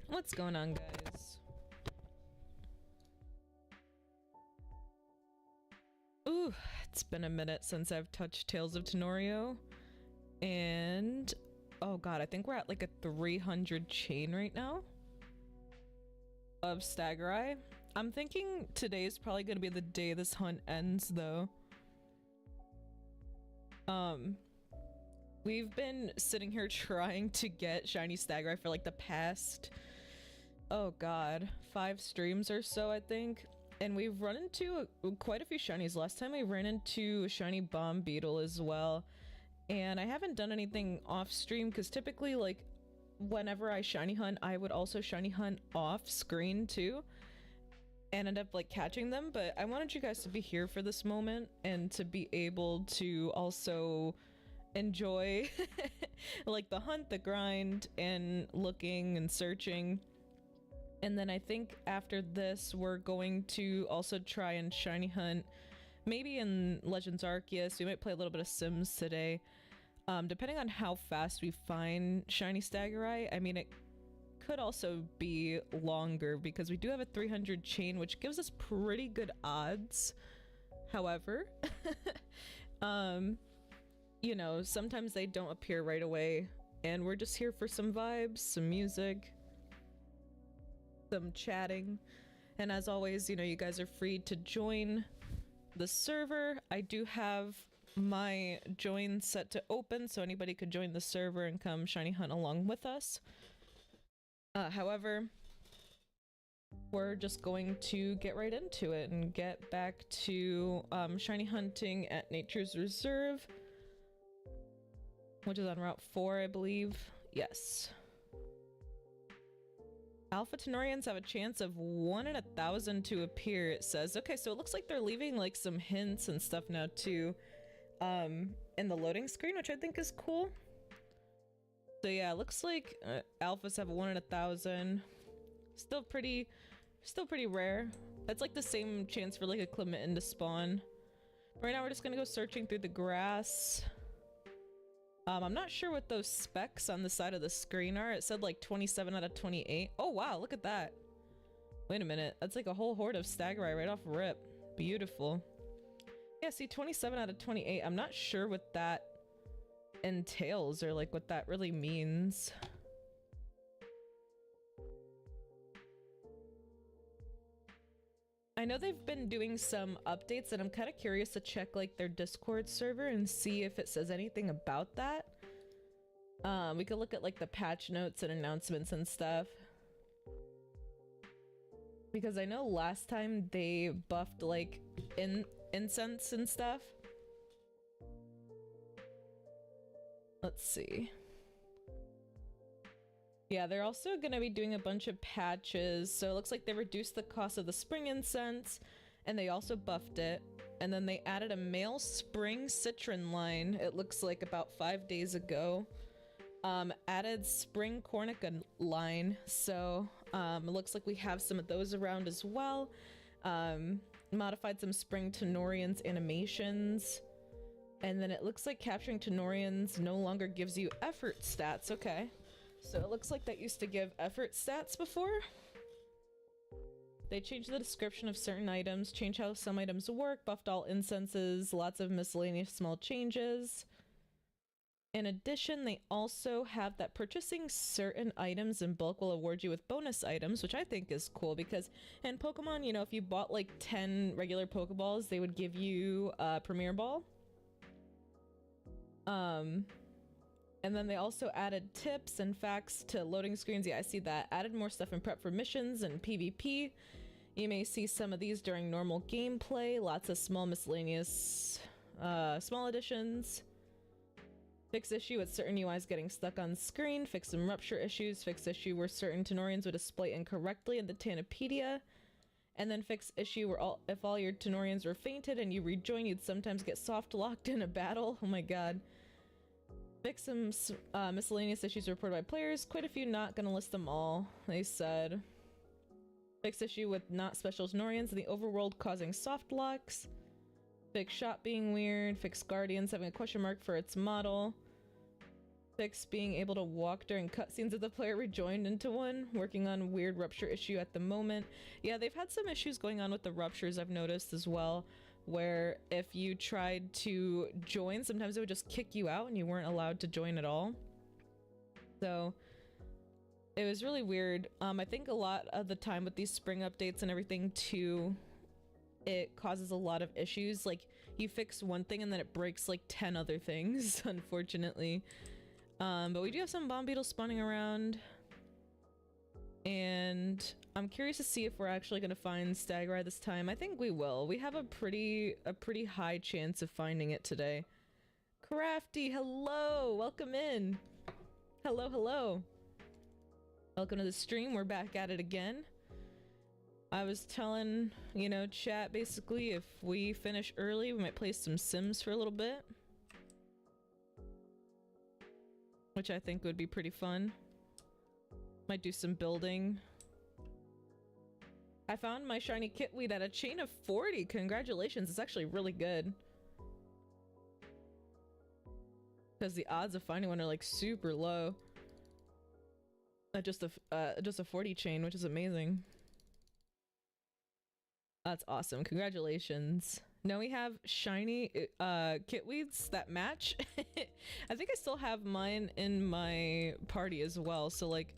What's going on, guys? Ooh, it's been a minute since I've touched Tales of Tanorio. And oh god, I think we're at like a 300 chain right now of Stagurai. I'm thinking today's probably gonna be the day this hunt ends, though. We've been sitting here trying to get shiny Stagurai for like the past, oh god, 5 streams or so, I think. And we've run into quite a few shinies. Last time we ran into a shiny bomb beetle as well. And I haven't done anything off stream because typically, like, whenever I shiny hunt, I would also shiny hunt off screen too and end up like catching them. But I wanted you guys to be here for this moment and to be able to also enjoy like the hunt, the grind, and looking and searching. And then I think after this we're going to also try and shiny hunt maybe in Legends Arceus. We might play a little bit of Sims today, depending on how fast we find shiny Stagurai. I mean, it could also be longer because we do have a 300 chain, which gives us pretty good odds. However, you know, sometimes they don't appear right away, and we're just here for some vibes, some music, some chatting. And as always, you know, you guys are free to join the server. I do have my join set to open, so anybody could join the server and come shiny hunt along with us. However, we're just going to get right into it and get back to shiny hunting at Nature's Reserve, which is on Route 4, I believe. Yes. Alpha Tenorians have a chance of 1 in 1,000 to appear, it says. Okay, so it looks like they're leaving like some hints and stuff now too, in the loading screen, which I think is cool. So yeah, it looks like alphas have a 1 in 1,000. Still pretty rare. That's like the same chance for like a Clement to spawn. But right now we're just gonna go searching through the grass. I'm not sure what those specs on the side of the screen are. It said like 27 out of 28. Oh wow, look at that. Wait a minute, that's like a whole horde of Stagurai right off rip. Beautiful. Yeah, see, 27 out of 28. I'm not sure what that entails or like what that really means. I know they've been doing some updates, and I'm kind of curious to check like their Discord server and see if it says anything about that. We could look at like the patch notes and announcements and stuff, because I know last time they buffed like incense and stuff. Let's see. Yeah, they're also going to be doing a bunch of patches, so it looks like they reduced the cost of the spring incense, and they also buffed it. And then they added a male spring citron line, it looks like about 5 days ago. Added spring cornica line, so it looks like we have some of those around as well. Modified some spring Tenorians animations. And then it looks like capturing Tenorians no longer gives you effort stats. Okay. So it looks like that used to give effort stats before. They changed the description of certain items, changed how some items work, buffed all incenses, lots of miscellaneous small changes. In addition, they also have that purchasing certain items in bulk will award you with bonus items, which I think is cool because in Pokemon, you know, if you bought like 10 regular Pokeballs, they would give you a Premier Ball. And then they also added tips and facts to loading screens. Yeah, I see that. Added more stuff in prep for missions and PvP. You may see some of these during normal gameplay. Lots of small miscellaneous small additions. Fix issue with certain UIs getting stuck on screen. Fix some rupture issues. Fix issue where certain Tenorians would display incorrectly in the Tanopedia. And then fix issue where if all your Tenorians were fainted and you rejoin, you'd sometimes get soft locked in a battle. Oh my god. Fix some miscellaneous issues reported by players. Quite a few, not gonna list them all, they said. Fix issue with not special Tenorians in the overworld causing soft locks. Fix shop being weird. Fix guardians having a question mark for its model. Fix being able to walk during cutscenes if the player rejoined into one. Working on weird rupture issue at the moment. Yeah, they've had some issues going on with the ruptures, I've noticed as well, where if you tried to join, sometimes it would just kick you out and you weren't allowed to join at all. So it was really weird. I think a lot of the time with these spring updates and everything too, it causes a lot of issues. Like, you fix one thing and then it breaks like 10 other things, unfortunately. But we do have some bomb beetles spawning around. And I'm curious to see if we're actually going to find Stagurai this time. I think we will. We have a pretty high chance of finding it today. Crafty, hello! Welcome in! Hello, hello! Welcome to the stream. We're back at it again. I was telling, you know, chat basically if we finish early, we might play some Sims for a little bit. Which I think would be pretty fun. Might do some building. I found my shiny kitweed at a chain of 40. Congratulations, it's actually really good. Because the odds of finding one are like super low. Just a 40 chain, which is amazing. That's awesome. Congratulations. Now we have shiny kitweeds that match. I think I still have mine in my party as well, so like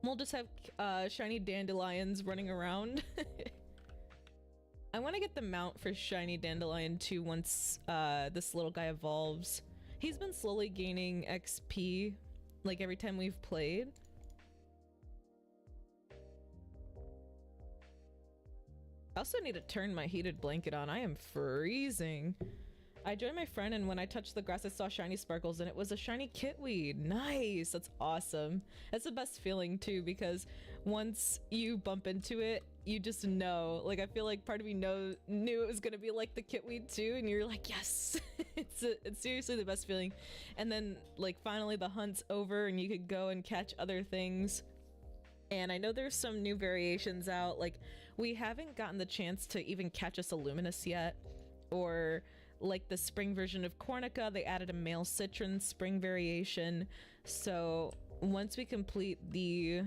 we'll just have shiny dandelions running around. I want to get the mount for shiny dandelion too once this little guy evolves. He's been slowly gaining XP like every time we've played. I also need to turn my heated blanket on. I am freezing. I joined my friend and when I touched the grass I saw shiny sparkles and it was a shiny kitweed. Nice! That's awesome. That's the best feeling too because once you bump into it, you just know. Like I feel like part of me knew it was gonna be like the kitweed too and you're like, yes! It's seriously the best feeling. And then like finally the hunt's over and you could go and catch other things. And I know there's some new variations out, like we haven't gotten the chance to even catch a Soluminous yet, or like the spring version of Cornica, they added a male citron spring variation. So once we complete the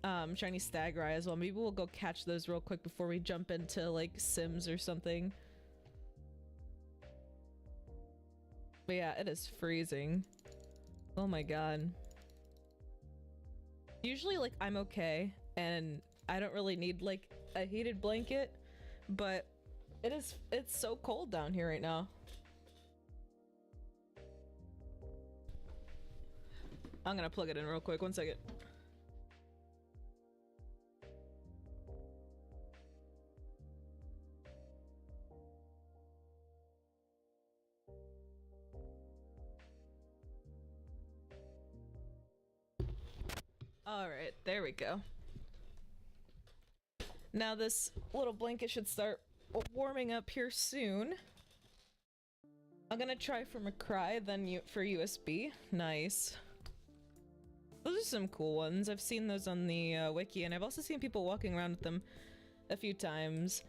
shiny Stagurai as well, maybe we'll go catch those real quick before we jump into like Sims or something. But yeah, it is freezing. Oh my god. Usually like I'm okay and I don't really need like a heated blanket, but it's so cold down here right now. I'm gonna plug it in real quick, 1 second. Alright, there we go. Now this little blanket should start warming up here soon. I'm gonna try for McCry, then for USB. Nice. Those are some cool ones. I've seen those on the wiki, and I've also seen people walking around with them a few times.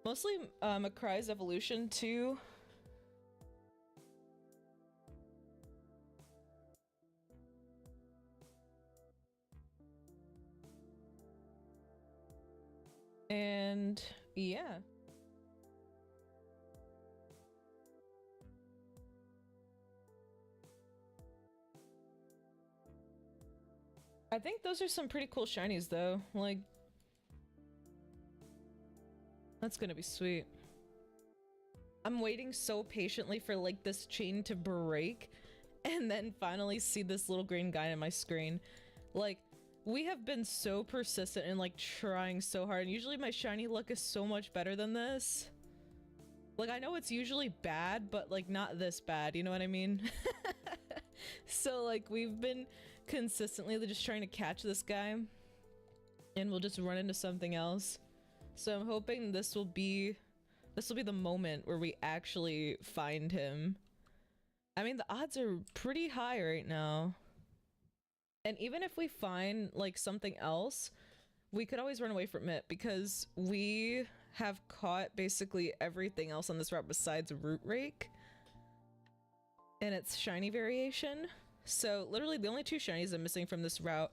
Mostly McCry's evolution too. And yeah. I think those are some pretty cool shinies though, like that's gonna be sweet. I'm waiting so patiently for like this chain to break and then finally see this little green guy on my screen. Like, we have been so persistent and like trying so hard, and usually my shiny luck is so much better than this. Like, I know it's usually bad, but like not this bad, you know what I mean? So like we've been consistently just trying to catch this guy and we'll just run into something else. So I'm hoping this will be the moment where we actually find him. I mean, the odds are pretty high right now. And even if we find like something else, we could always run away from it because we have caught basically everything else on this route besides Root Rake. and its shiny variation. So literally the only two shinies I'm missing from this route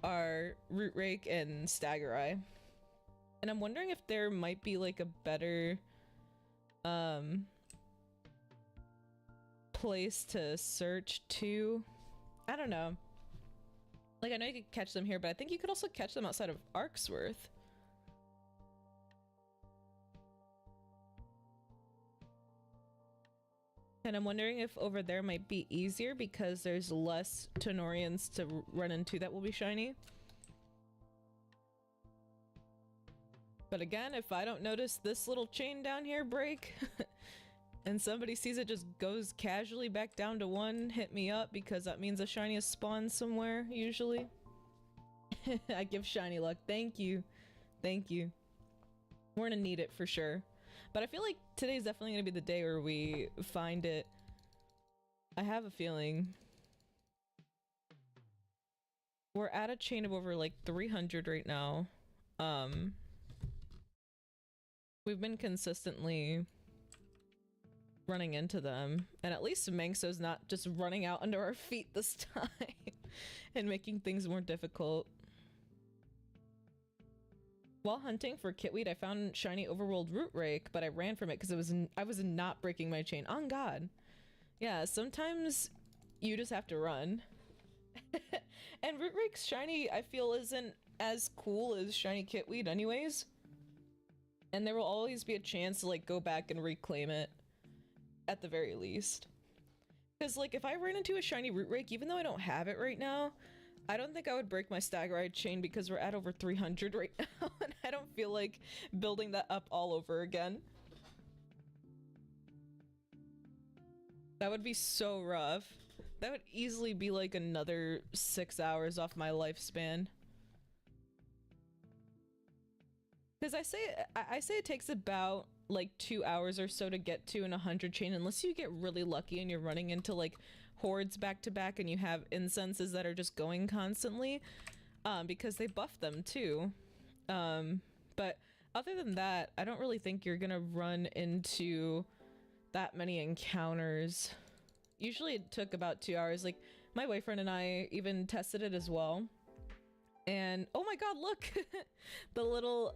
are Root Rake and Stagurai. And I'm wondering if there might be like a better place to search too. I don't know. Like, I know you could catch them here, but I think you could also catch them outside of Arksworth. And I'm wondering if over there might be easier because there's less Tanorians to run into that will be shiny. But again, if I don't notice this little chain down here break, and somebody sees it just goes casually back down to 1, hit me up because that means a shiny has spawned somewhere, usually. I give shiny luck. Thank you. Thank you. We're gonna need it for sure. But I feel like today's definitely gonna be the day where we find it. I have a feeling. We're at a chain of over like 300 right now. We've been consistently running into them, and at least Mangso's not just running out under our feet this time and making things more difficult. While hunting for Kitweed, I found shiny overworld Root Rake, but I ran from it because I was not breaking my chain. On God. Yeah, sometimes you just have to run. And Root Rake's shiny, I feel, isn't as cool as shiny Kitweed anyways. And there will always be a chance to like go back and reclaim it at the very least. Because like if I ran into a shiny Root Rake, even though I don't have it right now, I don't think I would break my Stagurai chain because we're at over 300 right now, and I don't feel like building that up all over again. That would be so rough. That would easily be like another 6 hours off my lifespan. Because I say it takes about like 2 hours or so to get to an 100 chain, unless you get really lucky and you're running into like hordes back to back and you have incenses that are just going constantly, because they buff them too. But other than that, I don't really think you're gonna run into that many encounters. Usually it took about 2 hours. Like my boyfriend and I even tested it as well. And oh my god, look! The little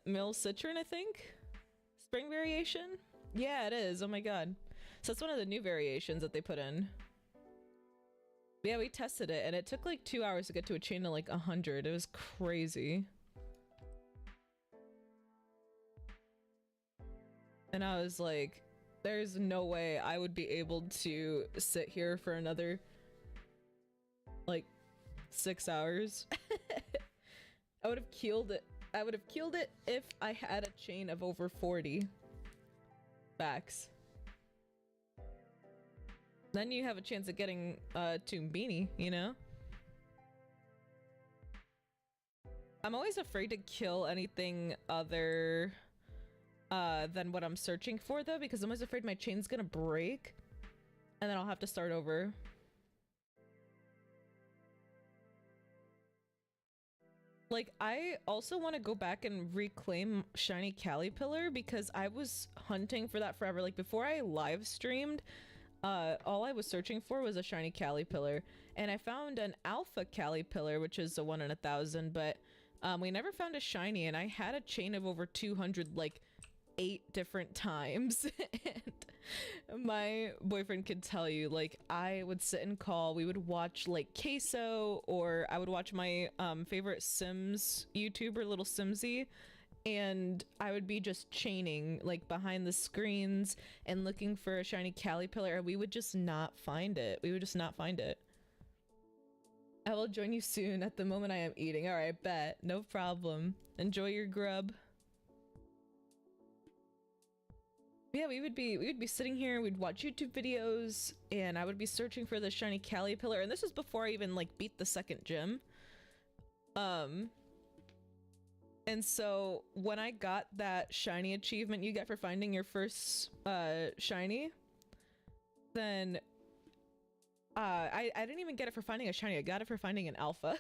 mill citron, I think? Spring variation? Yeah, it is. Oh my god. So that's one of the new variations that they put in. But yeah, we tested it and it took like 2 hours to get to a chain of like 100. It was crazy. And I was like, there's no way I would be able to sit here for another like 6 hours. I would have killed it. I would have killed it if I had a chain of over 40 backs. Then you have a chance of getting Toombini, you know? I'm always afraid to kill anything other than what I'm searching for though, because I'm always afraid my chain's gonna break and then I'll have to start over. Like, I also want to go back and reclaim shiny Caterpillar because I was hunting for that forever. Like, before I live streamed, all I was searching for was a shiny Caterpillar, and I found an alpha Caterpillar, which is a 1 in 1,000, but we never found a shiny, and I had a chain of over 200, like, 8 different times. And my boyfriend could tell you, like, I would sit and call, we would watch like Queso, or I would watch my favorite Sims YouTuber, Little Simsy, and I would be just chaining like behind the screens and looking for a shiny Caterpillar, and we would just not find it. We would just not find it. I will join you soon. At the moment I am eating. All right, bet. No problem. Enjoy your grub. Yeah, we would be sitting here, we'd watch YouTube videos, and I would be searching for the shiny Caterpillar, and this was before I even like beat the second gym. And so when I got that shiny achievement you get for finding your first shiny, then I didn't even get it for finding a shiny, I got it for finding an alpha.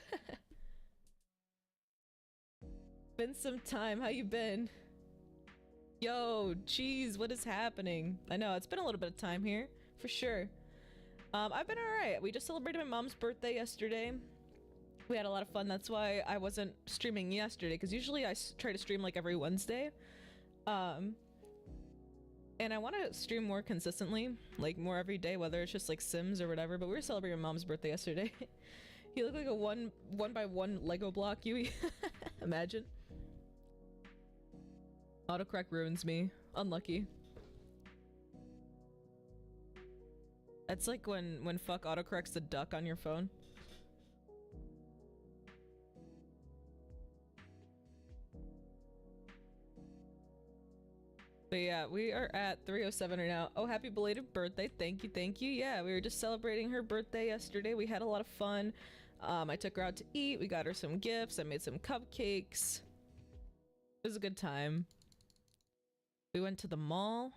Been some time, how you been? Yo, jeez, what is happening? I know, it's been a little bit of time here, for sure. I've been alright. We just celebrated my mom's birthday yesterday. We had a lot of fun. That's why I wasn't streaming yesterday, because usually I try to stream like every Wednesday. And I want to stream more consistently, like more every day, whether it's just like Sims or whatever. But we were celebrating my mom's birthday yesterday. You look like a one by one Lego block, Yui. Imagine. Autocorrect ruins me. Unlucky. That's like when fuck autocorrects the duck on your phone. But yeah, we are at 3:07 right now. Oh, happy belated birthday. Thank you, thank you. Yeah, we were just celebrating her birthday yesterday. We had a lot of fun. I took her out to eat. We got her some gifts. I made some cupcakes. It was a good time. We went to the mall.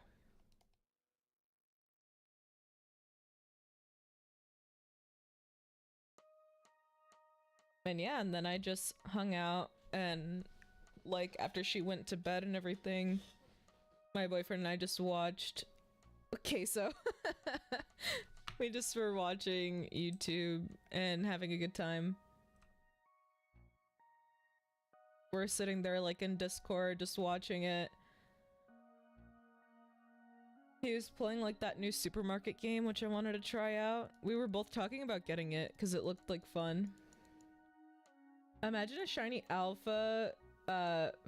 And yeah, and then I just hung out, and like after she went to bed and everything, my boyfriend and I just watched Queso. We just were watching YouTube and having a good time. We're sitting there like in Discord just watching it. He was playing like that new supermarket game, which I wanted to try out. We were both talking about getting it because it looked like fun. Imagine a shiny alpha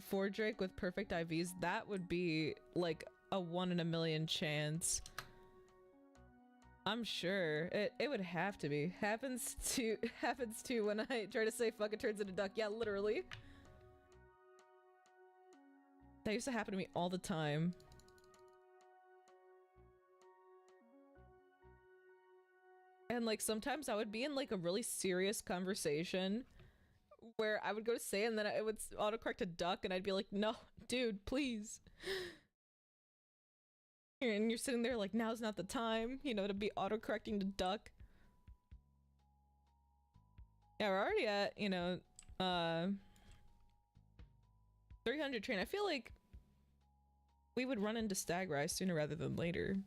for Drake with perfect IVs. That would be like a 1 in a million chance. I'm sure it would have to be. Happens to when I try to say fuck, it turns into duck. Yeah, literally. That used to happen to me all the time. And like sometimes I would be in like a really serious conversation where I would go to say it and then it would autocorrect to duck and I'd be like, no, dude, please. And you're sitting there like, now's not the time, you know, to be autocorrecting to duck. Yeah, we're already at, you know, 300 train. I feel like we would run into Stagurai sooner rather than later.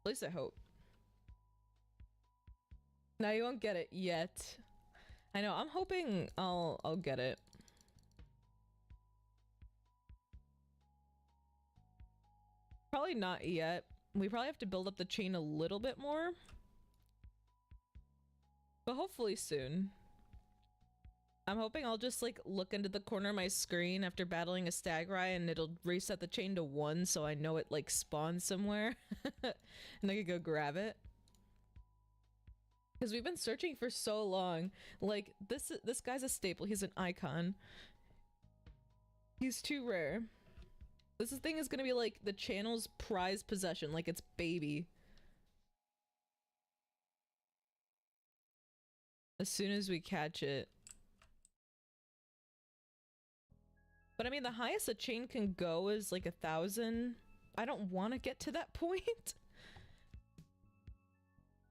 At least I hope. No, you won't get it yet. I know, I'm hoping I'll get it. Probably not yet. We probably have to build up the chain a little bit more. But hopefully soon. I'm hoping I'll just like look into the corner of my screen after battling a Stagurai and it'll reset the chain to 1 so I know it like spawns somewhere. And I could go grab it. Because we've been searching for so long. Like, this guy's a staple. He's an icon. He's too rare. This thing is gonna be like the channel's prized possession, like its baby. As soon as we catch it. But I mean, the highest a chain can go is like 1,000. I don't want to get to that point.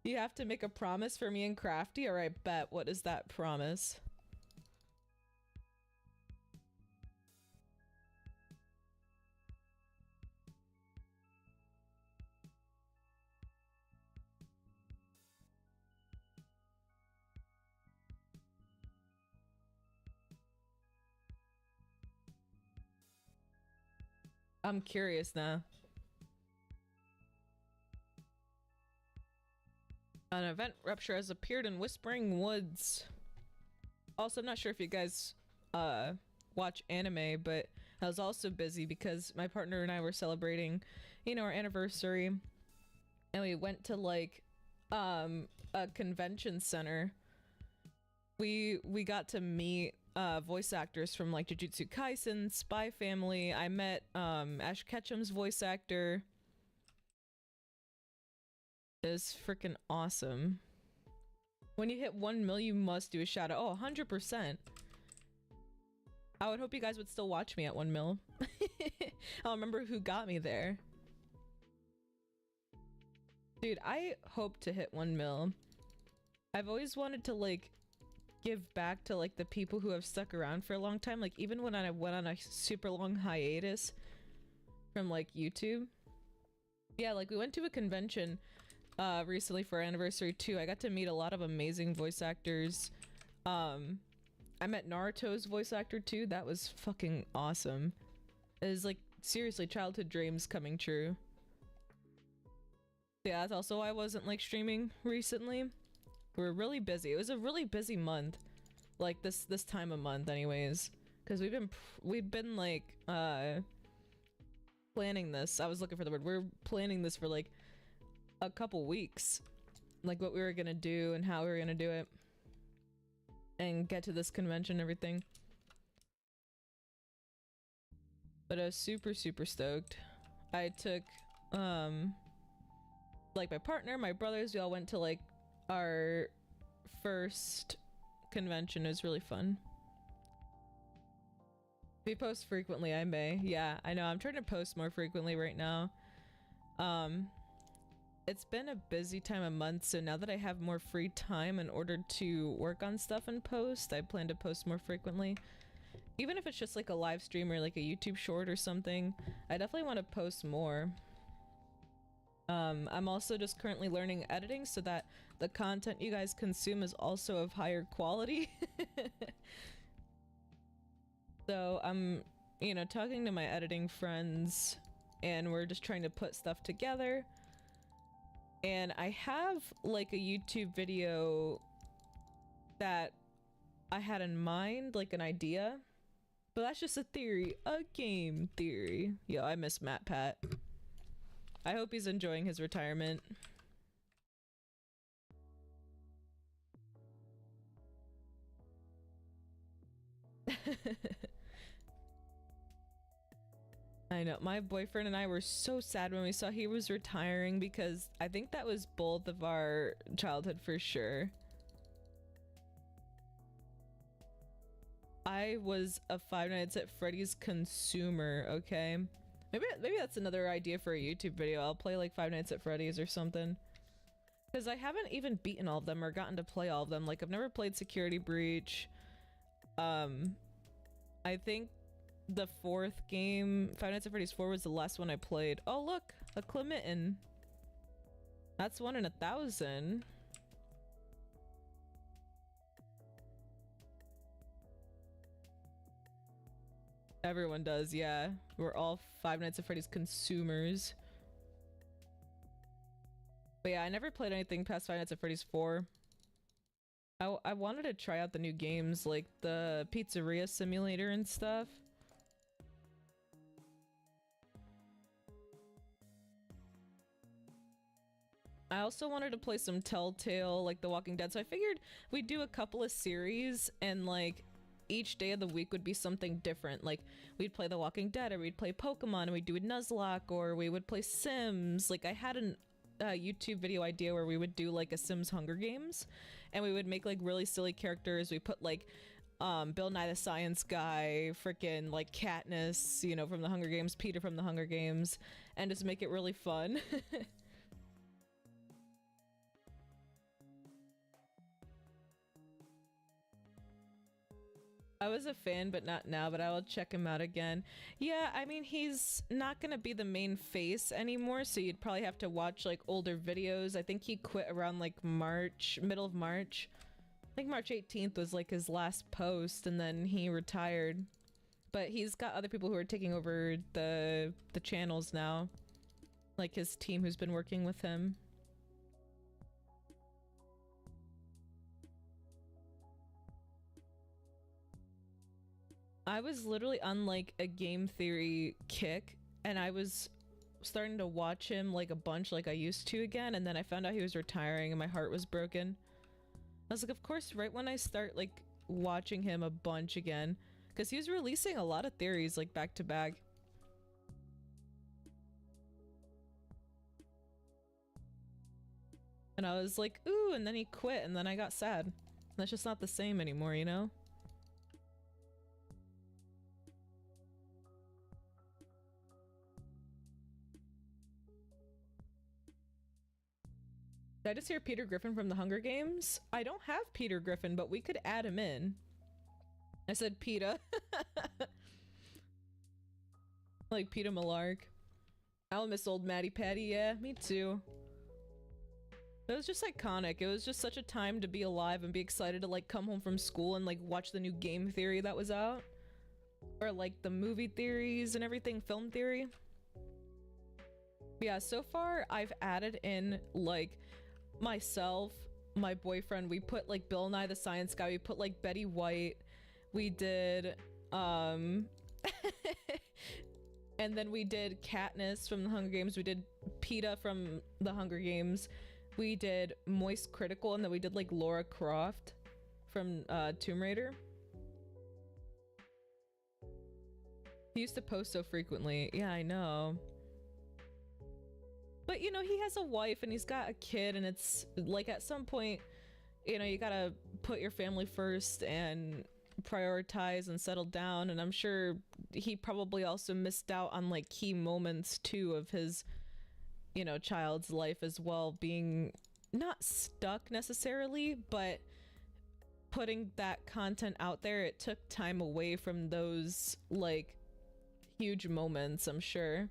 You have to make a promise for me and Crafty? Alright, bet. What is that promise? I'm curious now. An event rupture has appeared in Whispering Woods. Also, I'm not sure if you guys watch anime, but I was also busy because my partner and I were celebrating, you know, our anniversary. And we went to like a convention center. We got to meet voice actors from like Jujutsu Kaisen, Spy Family. I met Ash Ketchum's voice actor. It was freaking awesome. When you hit 1 mil, you must do a shout out. Oh, 100%. I would hope you guys would still watch me at 1 mil. I'll remember who got me there. Dude, I hope to hit 1 mil. I've always wanted to like give back to like the people who have stuck around for a long time. Like even when I went on a super long hiatus from like YouTube. Yeah, like we went to a convention recently for our anniversary too. I got to meet a lot of amazing voice actors. I met Naruto's voice actor too. That was fucking awesome. It was like seriously childhood dreams coming true. Yeah, that's also why I wasn't like streaming recently. We were really busy. It was a really busy month, like this time of month, anyways. Because we've been like planning this. I was looking for the word. We're planning this for like a couple weeks, like what we were gonna do and how we were gonna do it, and get to this convention and everything. But I was super stoked. I took like my partner, my brothers, we all went to like our first convention. It was really fun. If you post frequently, I may. Yeah, I know. I'm trying to post more frequently right now. It's been a busy time of month, so now that I have more free time in order to work on stuff and post, I plan to post more frequently. Even if it's just like a live stream or like a YouTube short or something, I definitely want to post more. I'm also just currently learning editing so that the content you guys consume is also of higher quality. So I'm, you know, talking to my editing friends and we're just trying to put stuff together. And I have like a YouTube video that I had in mind, like an idea. But that's just a theory, a game theory. Yo, I miss Matt Pat. I hope he's enjoying his retirement. I know, my boyfriend and I were so sad when we saw he was retiring because I think that was both of our childhood for sure. I was a Five Nights at Freddy's consumer, okay? Maybe that's another idea for a YouTube video. I'll play like Five Nights at Freddy's or something. Because I haven't even beaten all of them or gotten to play all of them. Like, I've never played Security Breach. I think the fourth game, Five Nights at Freddy's 4, was the last one I played. Oh look, a Clemitten. That's 1 in 1,000. Everyone does, yeah. We're all Five Nights at Freddy's consumers. But yeah, I never played anything past Five Nights at Freddy's 4. I wanted to try out the new games, like the Pizzeria Simulator and stuff. I also wanted to play some Telltale, like The Walking Dead, so I figured we'd do a couple of series and like each day of the week would be something different. Like we'd play The Walking Dead, or we'd play Pokemon, and we'd do a Nuzlocke, or we would play Sims. Like I had a YouTube video idea where we would do like a Sims Hunger Games, and we would make like really silly characters. We put like Bill Nye the Science Guy, freaking like Katniss, you know, from the Hunger Games, Peter from the Hunger Games, and just make it really fun. I was a fan, but not now, but I will check him out again. Yeah, I mean, he's not gonna be the main face anymore, so you'd probably have to watch, like, older videos. I think he quit around, like, March, middle of March. I think March 18th was, like, his last post, and then he retired. But he's got other people who are taking over the channels now. Like, his team who's been working with him. I was literally on like a game theory kick, and I was starting to watch him like a bunch like I used to again, and then I found out he was retiring and my heart was broken. I was like, of course, right when I start like watching him a bunch again, because he was releasing a lot of theories like back to back. And I was like, ooh, and then he quit, and then I got sad. That's just not the same anymore, you know? Did I just hear Peter Griffin from the Hunger Games? I don't have Peter Griffin, but we could add him in. I said PETA. Like PETA Malark. I'll miss old Matty Patty, yeah, me too. It was just iconic. It was just such a time to be alive and be excited to like come home from school and like watch the new game theory that was out. Or like the movie theories and everything, film theory. Yeah, so far I've added in like myself, my boyfriend, we put like Bill Nye the Science Guy, we put like Betty White, we did and then we did Katniss from the Hunger Games, we did PETA from the Hunger Games, we did Moist Critical, and then we did like Laura Croft from Tomb Raider. He used to post so frequently. Yeah, I know. But you know, he has a wife and he's got a kid, and it's like at some point, you know, you gotta put your family first and prioritize and settle down. And I'm sure he probably also missed out on like key moments too of his, you know, child's life as well, being not stuck necessarily, but putting that content out there, it took time away from those like huge moments, I'm sure.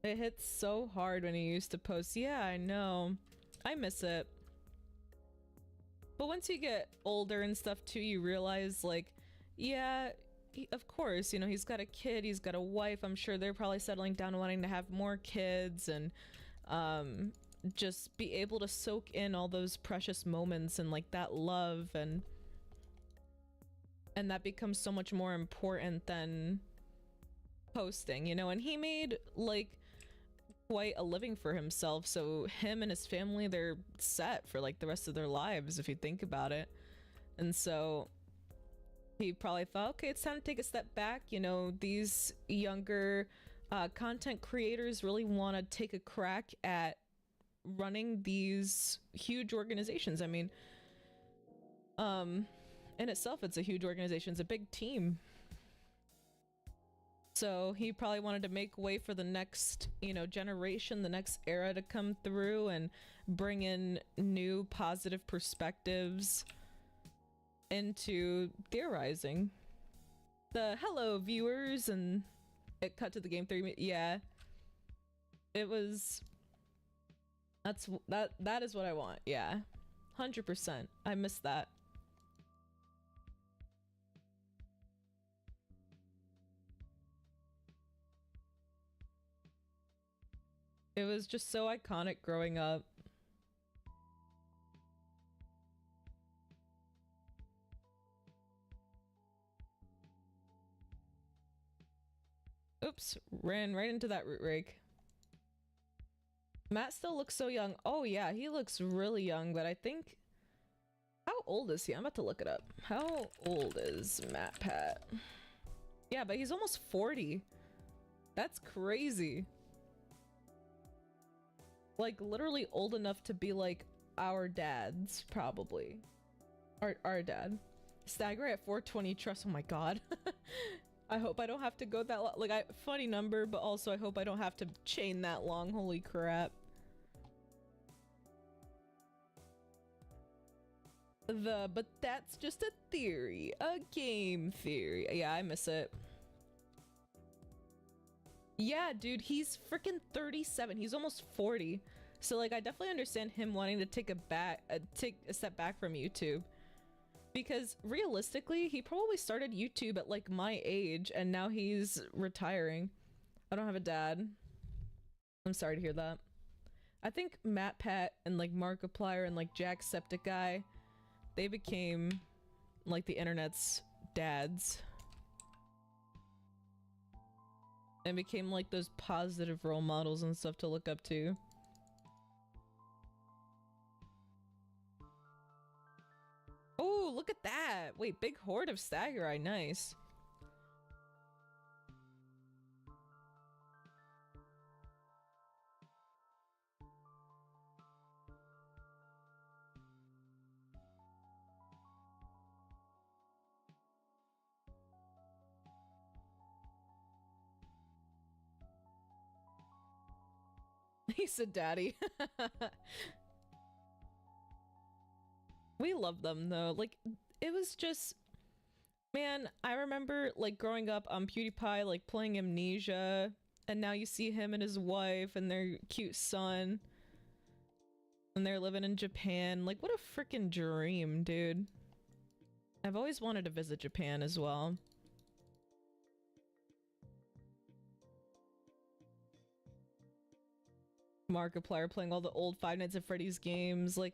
It hits so hard when he used to post. Yeah, I know. I miss it. But once you get older and stuff too, you realize like, yeah, of course, you know, he's got a kid, he's got a wife. I'm sure they're probably settling down and wanting to have more kids and just be able to soak in all those precious moments and like that love, and that becomes so much more important than posting, you know. And he made like quite a living for himself, so him and his family, they're set for like the rest of their lives if you think about it. And so he probably thought, okay, it's time to take a step back, you know. These younger content creators really want to take a crack at running these huge organizations. I mean, in itself, it's a huge organization, it's a big team. So he probably wanted to make way for the next, you know, generation, the next era to come through and bring in new positive perspectives into theorizing. The hello viewers, and it cut to the game theory. Yeah, it was, that is what I want. Yeah, 100%. I miss that. It was just so iconic growing up. Oops, ran right into that root rake. Matt still looks so young. Oh yeah, he looks really young, but I think... How old is he? I'm about to look it up. How old is Matt Pat? Yeah, but he's almost 40. That's crazy. Like, literally old enough to be like our dads, probably. Our dad. Stagurai at 420 trust. Oh my god. I hope I don't have to go that long. Like, funny number, but also I hope I don't have to chain that long. Holy crap. But that's just a theory. A game theory. Yeah, I miss it. Yeah, dude, he's freaking 37. He's almost 40. So, like, I definitely understand him wanting to take a step back from YouTube. Because realistically, he probably started YouTube at like my age, and now he's retiring. I don't have a dad. I'm sorry to hear that. I think Matt Pat and like Markiplier and like Jacksepticeye, they became like the internet's dads. And became like those positive role models and stuff to look up to. Oh, look at that! Wait, big horde of Stagurai, nice. He said daddy. We love them though. Like, it was just, man, I remember like growing up on PewDiePie, like playing Amnesia, and now you see him and his wife and their cute son. And they're living in Japan. Like, what a freaking dream, dude. I've always wanted to visit Japan as well. Markiplier playing all the old Five Nights at Freddy's games. Like,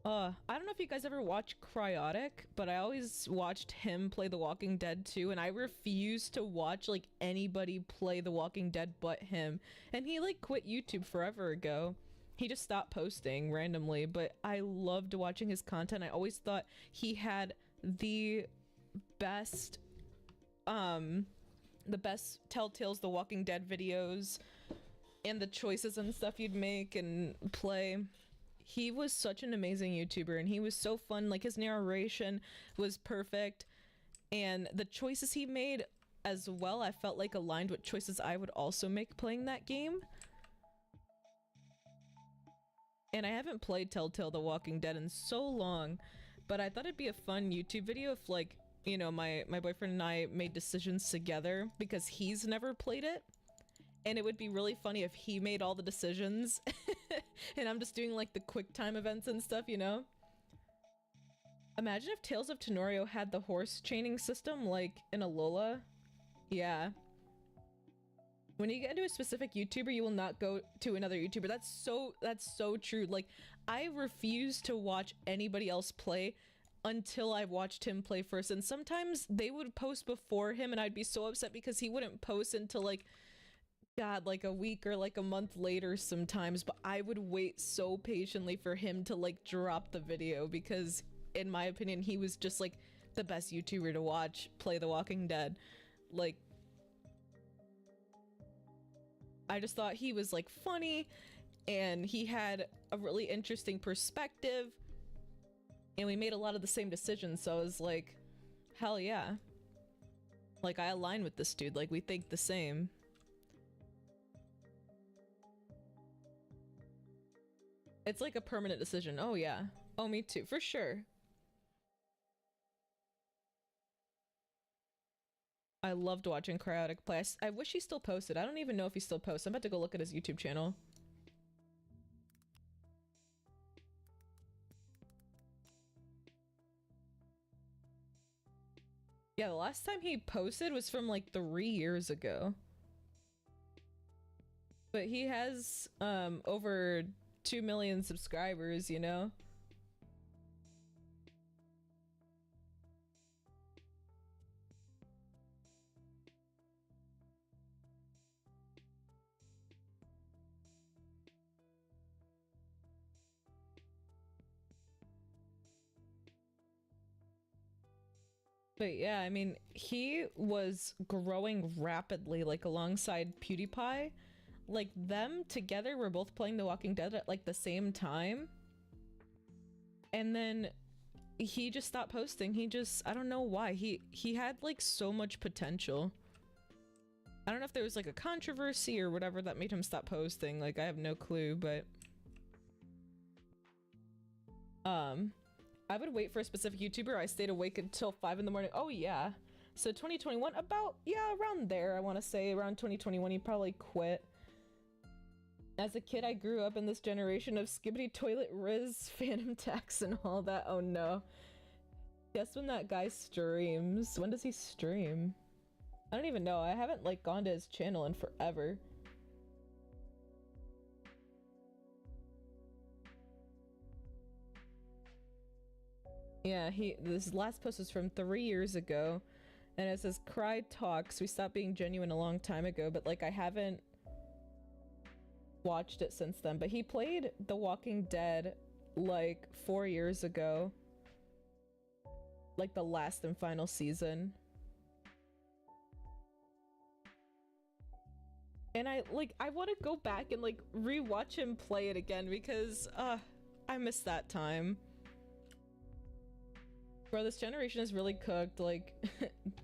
I don't know if you guys ever watch Cryotic, but I always watched him play The Walking Dead too, and I refuse to watch, like, anybody play The Walking Dead but him. And he, like, quit YouTube forever ago. He just stopped posting randomly, but I loved watching his content. I always thought he had the best Telltale's The Walking Dead videos and the choices and stuff you'd make and play. He was such an amazing YouTuber, and he was so fun. Like, his narration was perfect, and the choices he made as well, I felt like aligned with choices I would also make playing that game. And I haven't played Telltale The Walking Dead in so long, but I thought it'd be a fun YouTube video if, like, you know, my boyfriend and I made decisions together, because he's never played it. And it would be really funny if he made all the decisions and I'm just doing, like, the quick time events and stuff, you know? Imagine if Tales of Tanorio had the horse chaining system, like, in Alola. Yeah. When you get into a specific YouTuber, you will not go to another YouTuber. That's so true. Like, I refuse to watch anybody else play until I've watched him play first. And sometimes they would post before him and I'd be so upset because he wouldn't post until, like, God, like a week or like a month later sometimes, but I would wait so patiently for him to, like, drop the video, because in my opinion he was just, like, the best YouTuber to watch play The Walking Dead. Like, I just thought he was, like, funny, and he had a really interesting perspective, and we made a lot of the same decisions, so I was like, hell yeah. Like, I align with this dude, like, we think the same. It's like a permanent decision. Oh yeah. Oh, me too, for sure. I loved watching Cryotic play. I wish he still posted. I don't even know if he still posts. I'm about to go look at his YouTube channel. Yeah, the last time he posted was from, like, 3 years ago. But he has over 2 million subscribers, you know? But yeah, I mean, he was growing rapidly, like, alongside PewDiePie. Like, them together were both playing The Walking Dead at, like, the same time. And then he just stopped posting. He just, I don't know why. He had, like, so much potential. I don't know if there was, like, a controversy or whatever that made him stop posting. Like, I have no clue, but I would wait for a specific YouTuber. I stayed awake until 5 in the morning. Oh yeah. So 2021, about, yeah, around there, I want to say. Around 2021, he probably quit. As a kid, I grew up in this generation of Skibbity Toilet Riz, Phantom Tax, and all that. Oh no. Guess when that guy streams. When does he stream? I don't even know. I haven't, like, gone to his channel in forever. Yeah, this last post is from 3 years ago, and it says, "Cry Talks. We stopped being genuine a long time ago," but, like, I haven't watched it since then. But he played The Walking Dead, like, 4 years ago. Like, the last and final season. And I want to go back and, like, rewatch him play it again, because, I missed that time. Bro, this generation is really cooked, like,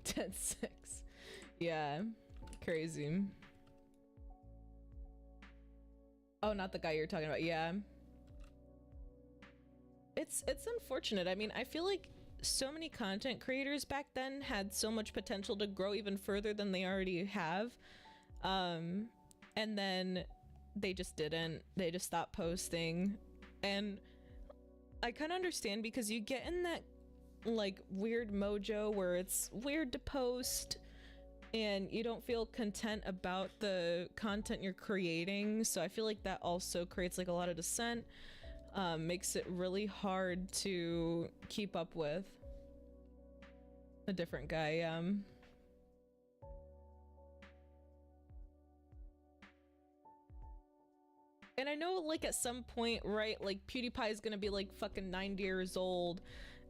Dead 6. Yeah, crazy. Oh, not the guy you're talking about, yeah. It's unfortunate. I mean, I feel like so many content creators back then had so much potential to grow even further than they already have. And then they just didn't. They just stopped posting. And I kind of understand because you get in that like weird mojo where it's weird to post and you don't feel content about the content you're creating. So I feel like that also creates like a lot of dissent, makes it really hard to keep up with. A different guy, And I know like at some point, right, like PewDiePie is gonna be like fucking 90 years old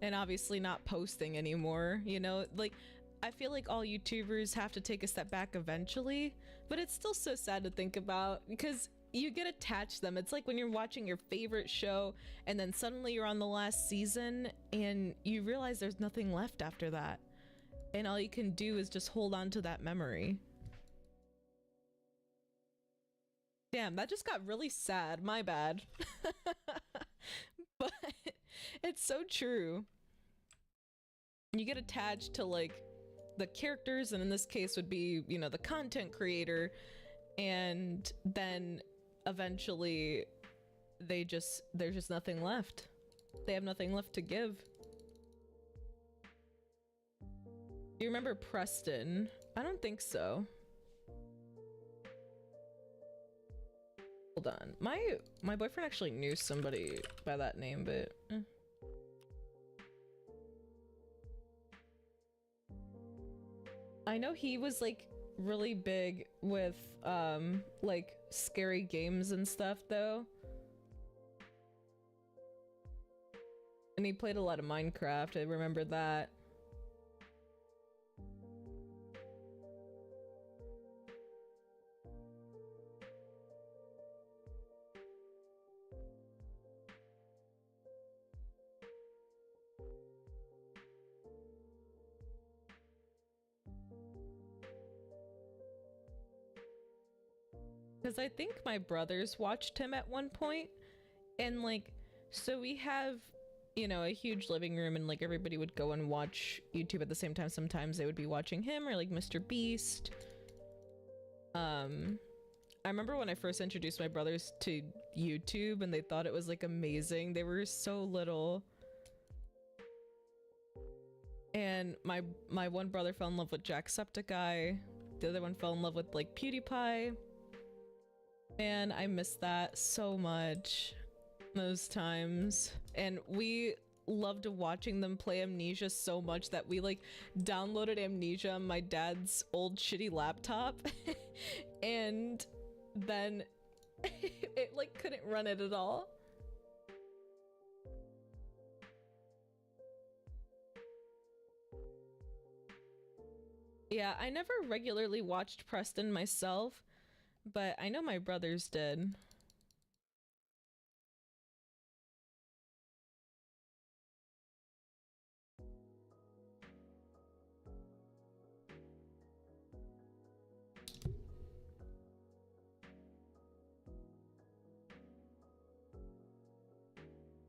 and obviously not posting anymore, you know? Like, I feel like all YouTubers have to take a step back eventually, but it's still so sad to think about because you get attached to them. It's like when you're watching your favorite show and then suddenly you're on the last season and you realize there's nothing left after that. And all you can do is just hold on to that memory. Damn, that just got really sad. My bad. But it's so true. You get attached to like the characters, and in this case would be, you know, the content creator, and then eventually there's just nothing left. They have nothing left to give. Do you remember Preston? I don't think so. Hold on. My boyfriend actually knew somebody by that name, but I know he was like really big with like scary games and stuff though. And he played a lot of Minecraft. I remember that. Because I think my brothers watched him at one point, and like, so we have, you know, a huge living room, and like everybody would go and watch YouTube at the same time. Sometimes they would be watching him or like Mr. Beast. I remember when I first introduced my brothers to YouTube and they thought it was like amazing. They were so little. And my one brother fell in love with Jacksepticeye. The other one fell in love with like PewDiePie. And I miss that so much, those times. And we loved watching them play Amnesia so much that we like downloaded Amnesia on my dad's old shitty laptop and then it like couldn't run it at all. Yeah, I never regularly watched Preston myself, but I know my brothers did.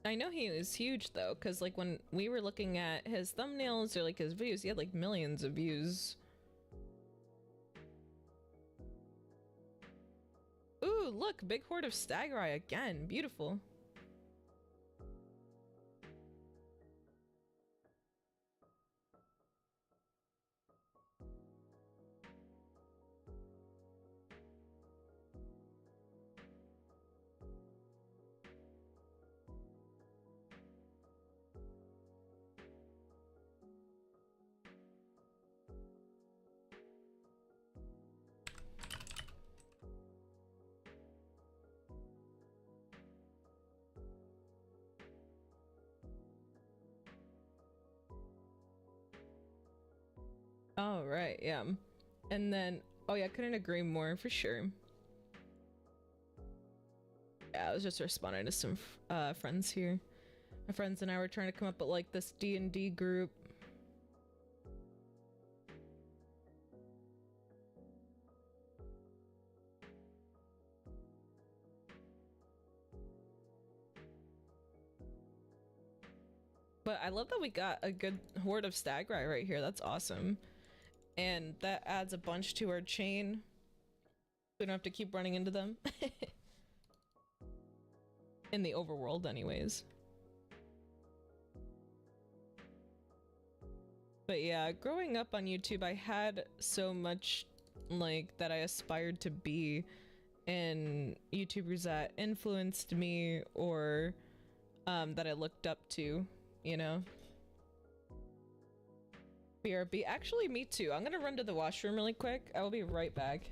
I know he was huge though, because like when we were looking at his thumbnails or like his videos, he had like millions of views. Ooh, look, big horde of Stagurai again. Beautiful. Oh, right, yeah. And then, oh yeah, couldn't agree more, for sure. Yeah, I was just responding to some friends here. My friends and I were trying to come up with like this D&D group. But I love that we got a good horde of Stagurai right here. That's awesome. And that adds a bunch to our chain. We don't have to keep running into them. in the overworld anyways. But yeah, growing up on YouTube, I had so much like that I aspired to be, and YouTubers that influenced me or that I looked up to, you know? BRB. Actually, me too. I'm gonna run to the washroom really quick. I will be right back.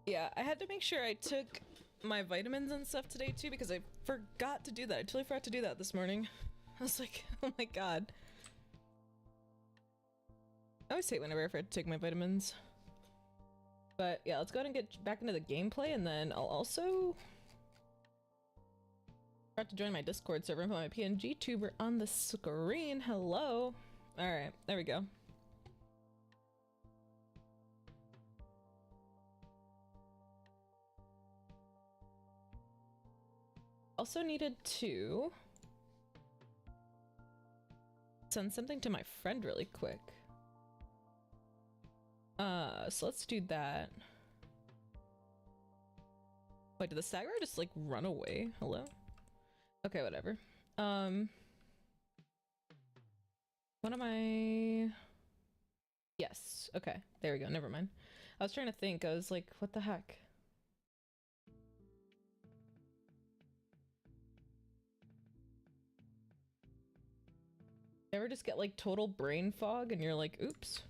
Yeah, I had to make sure I took my vitamins and stuff today too because I forgot to do that. I totally forgot to do that this morning. I was like, oh my god. I always hate whenever I forget to take my vitamins. But yeah, let's go ahead and get back into the gameplay, and then I'll also forgot to join my Discord server and put my PNG tuber on the screen. Hello. Alright, there we go. Also needed to send something to my friend really quick. So let's do that. Wait, did the Stagurai just like run away? Hello? Okay, whatever. What am I? Yes. Okay, there we go. Never mind. I was trying to think. I was like, what the heck? Ever just get like total brain fog and you're like, oops.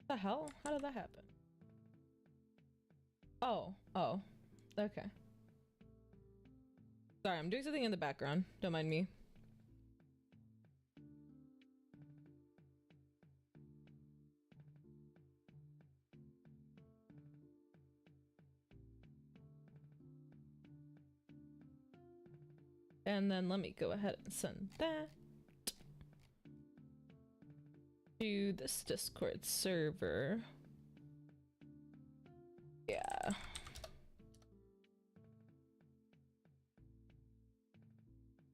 What the hell? How did that happen? Oh, okay. Sorry, I'm doing something in the background. Don't mind me. And then let me go ahead and send that to this Discord server. Yeah.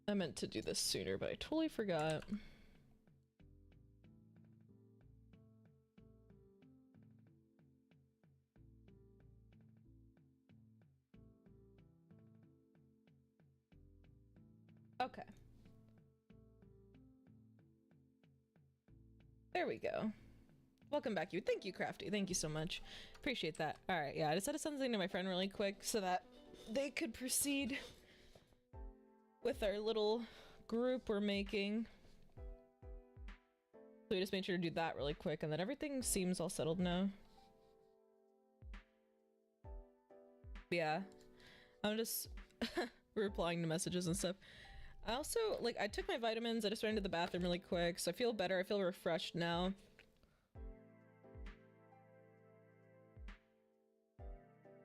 I meant to do this sooner, but I totally forgot. Okay. There we go. Welcome back, you. Thank you, Crafty. Thank you so much. Appreciate that. Alright, yeah, I just had to send something to my friend really quick so that they could proceed with our little group we're making. So we just made sure to do that really quick, and then everything seems all settled now. Yeah. I'm just replying to messages and stuff. I also, like, I took my vitamins, I just ran to the bathroom really quick, so I feel better, I feel refreshed now.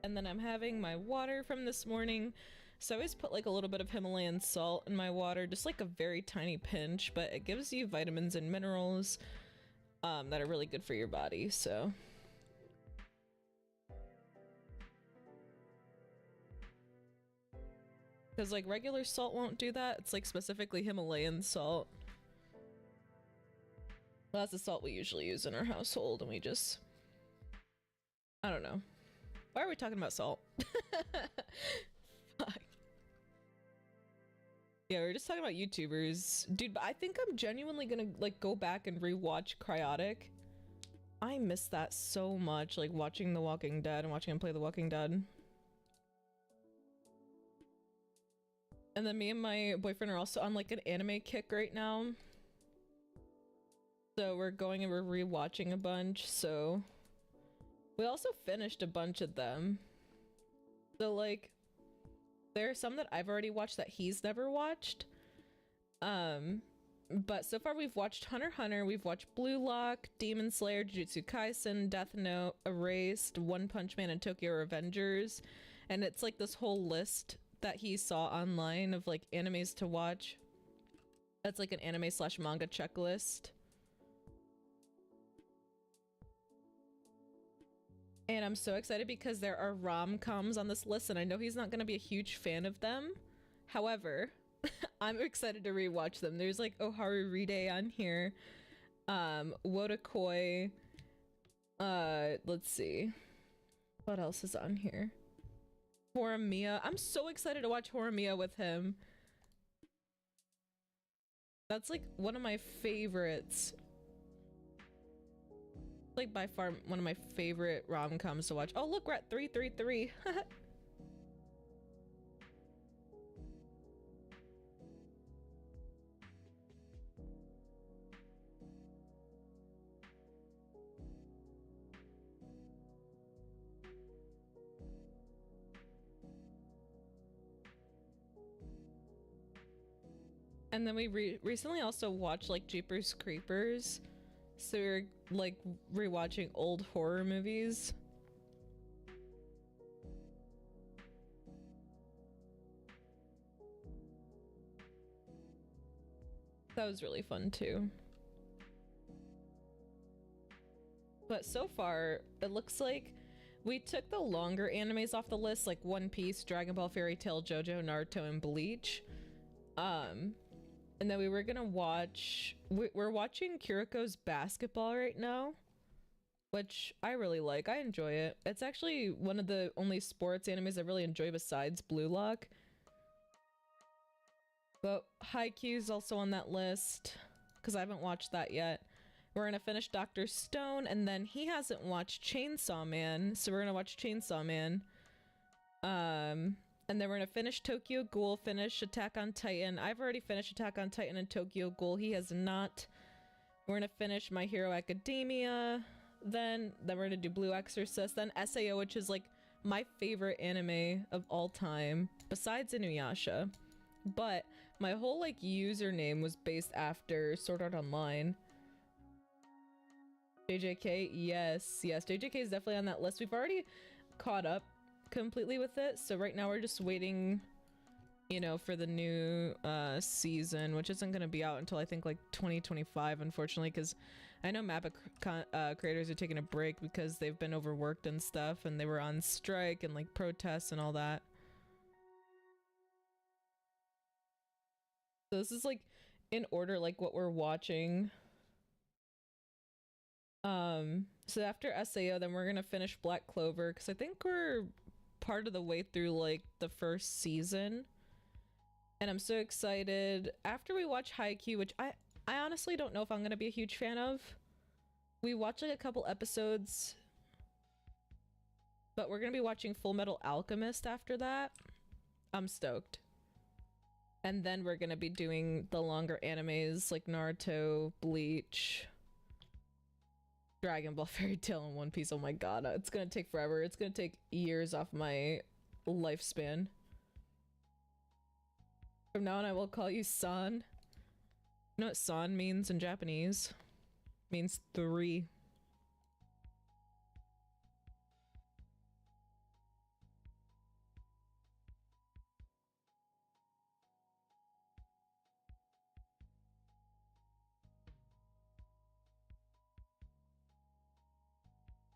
And then I'm having my water from this morning, so I always put like a little bit of Himalayan salt in my water, just like a very tiny pinch, but it gives you vitamins and minerals that are really good for your body, so... Because like regular salt won't do that, it's like specifically Himalayan salt. Well, that's the salt we usually use in our household, and we just... I don't know. Why are we talking about salt? Fuck. Yeah, we were just talking about YouTubers. Dude, but I think I'm genuinely gonna like go back and rewatch Cryotic. I miss that so much, like watching The Walking Dead and watching him play The Walking Dead. And then me and my boyfriend are also on like an anime kick right now. So we're going and we're rewatching a bunch, so... We also finished a bunch of them. So like, there are some that I've already watched that he's never watched. But so far we've watched Hunter x Hunter, we've watched Blue Lock, Demon Slayer, Jujutsu Kaisen, Death Note, Erased, One Punch Man, and Tokyo Revengers. And it's like this whole list that he saw online of like animes to watch. That's like an anime slash manga checklist. And I'm so excited because there are rom-coms on this list, and I know he's not going to be a huge fan of them. However, I'm excited to rewatch them. There's like Oharu Ride on here. Wotakoi. Let's see. What else is on here? Horimiya. I'm so excited to watch Horimiya with him. That's like one of my favorites. Like by far one of my favorite rom-coms to watch. Oh look, we're at 333. And then we recently also watched like Jeepers Creepers. So we're like rewatching old horror movies. That was really fun too. But so far, it looks like We took the longer animes off the list, like One Piece, Dragon Ball, Fairy Tail, JoJo, Naruto, and Bleach. And then we were gonna watch... We're watching Kuriko's Basketball right now, which I really like. I enjoy it. It's actually one of the only sports animes I really enjoy besides Blue Lock. But Haikyuu's also on that list, because I haven't watched that yet. We're gonna finish Dr. Stone, and then he hasn't watched Chainsaw Man, so we're gonna watch Chainsaw Man. And then we're gonna finish Tokyo Ghoul, finish Attack on Titan. I've already finished Attack on Titan and Tokyo Ghoul. He has not. We're gonna finish My Hero Academia. Then we're gonna do Blue Exorcist. Then SAO, which is like my favorite anime of all time, besides Inuyasha. But my whole like username was based after Sword Art Online. JJK, yes, JJK is definitely on that list. We've already caught up completely with it, so right now we're just waiting, you know, for the new season, which isn't going to be out until I think like 2025, unfortunately, because I know MAPPA creators are taking a break because they've been overworked and stuff, and they were on strike and like protests and all that. So this is like in order, like what we're watching. So after SAO, then we're gonna finish Black Clover, because I think we're part of the way through like the first season, and I'm so excited. After we watch Haikyuu, which I honestly don't know if I'm gonna be a huge fan of. We watched like a couple episodes, but we're gonna be watching Full Metal Alchemist after that. I'm stoked. And then we're gonna be doing the longer animes like Naruto, Bleach, Dragon Ball, Fairy Tail, and One Piece. Oh my god, it's gonna take forever. It's gonna take years off my lifespan. From now on, I will call you San. You know what San means in Japanese? It means 3.